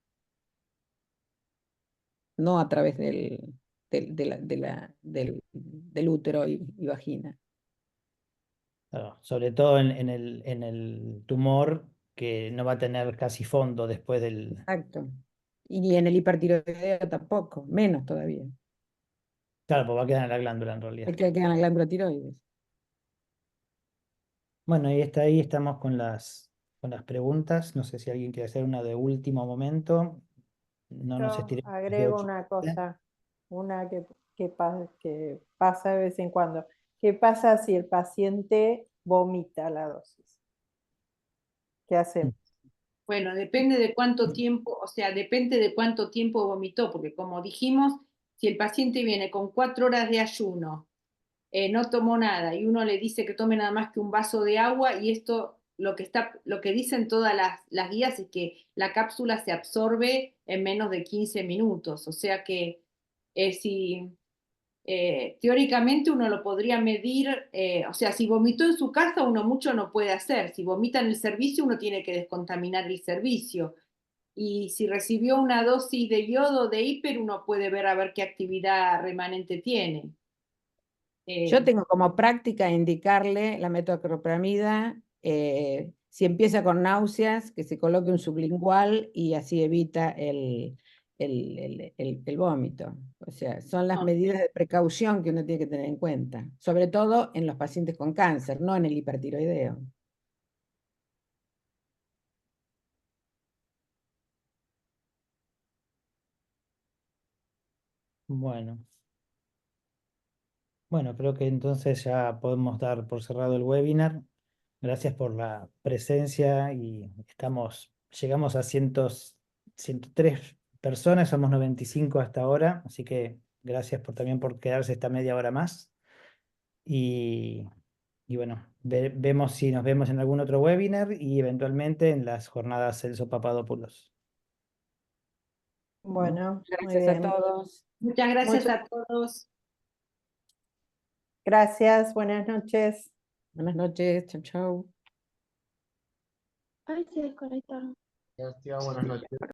no a través del útero y vagina. Claro, sobre todo en el tumor que no va a tener casi fondo después del... Exacto. Y ni en el hipertiroideo tampoco, menos todavía. Claro, pues va a quedar en la glándula en realidad. Es que queda en la glándula tiroides. Bueno, y ahí estamos con las preguntas. No sé si alguien quiere hacer una de último momento. No nos Yo estiremos más de agrego 8. una cosa, una que pasa de vez en cuando. ¿Qué pasa si el paciente vomita la dosis? ¿Qué hacemos? Bueno, depende de cuánto tiempo, o sea, depende de cuánto tiempo vomitó, porque como dijimos, si el paciente viene con 4 horas de ayuno, no tomó nada y uno le dice que tome nada más que un vaso de agua y esto lo que dicen todas las guías es que la cápsula se absorbe en menos de 15 minutos, o sea que si teóricamente uno lo podría medir, o sea, si vomitó en su casa uno mucho no puede hacer, si vomita en el servicio uno tiene que descontaminar el servicio. Y si recibió una dosis de yodo de hiper, uno puede ver a ver qué actividad remanente tiene. Yo tengo como práctica indicarle la metoclopramida, si empieza con náuseas, que se coloque un sublingual y así evita el vómito. O sea, son las medidas de precaución que uno tiene que tener en cuenta, sobre todo en los pacientes con cáncer, no en el hipertiroideo. Bueno. Bueno, creo que entonces ya podemos dar por cerrado el webinar. Gracias por la presencia y llegamos a 103 personas, somos 95 hasta ahora, así que gracias también por quedarse esta media hora más. Y, y bueno, vemos si nos vemos en algún otro webinar y eventualmente en las jornadas Celso Papadopoulos. Bueno, muy Gracias a bien. todos. Muchas gracias a todos. Gracias, buenas noches. Buenas noches, chau, chau. Ay, se desconectaron. Gracias, buenas noches.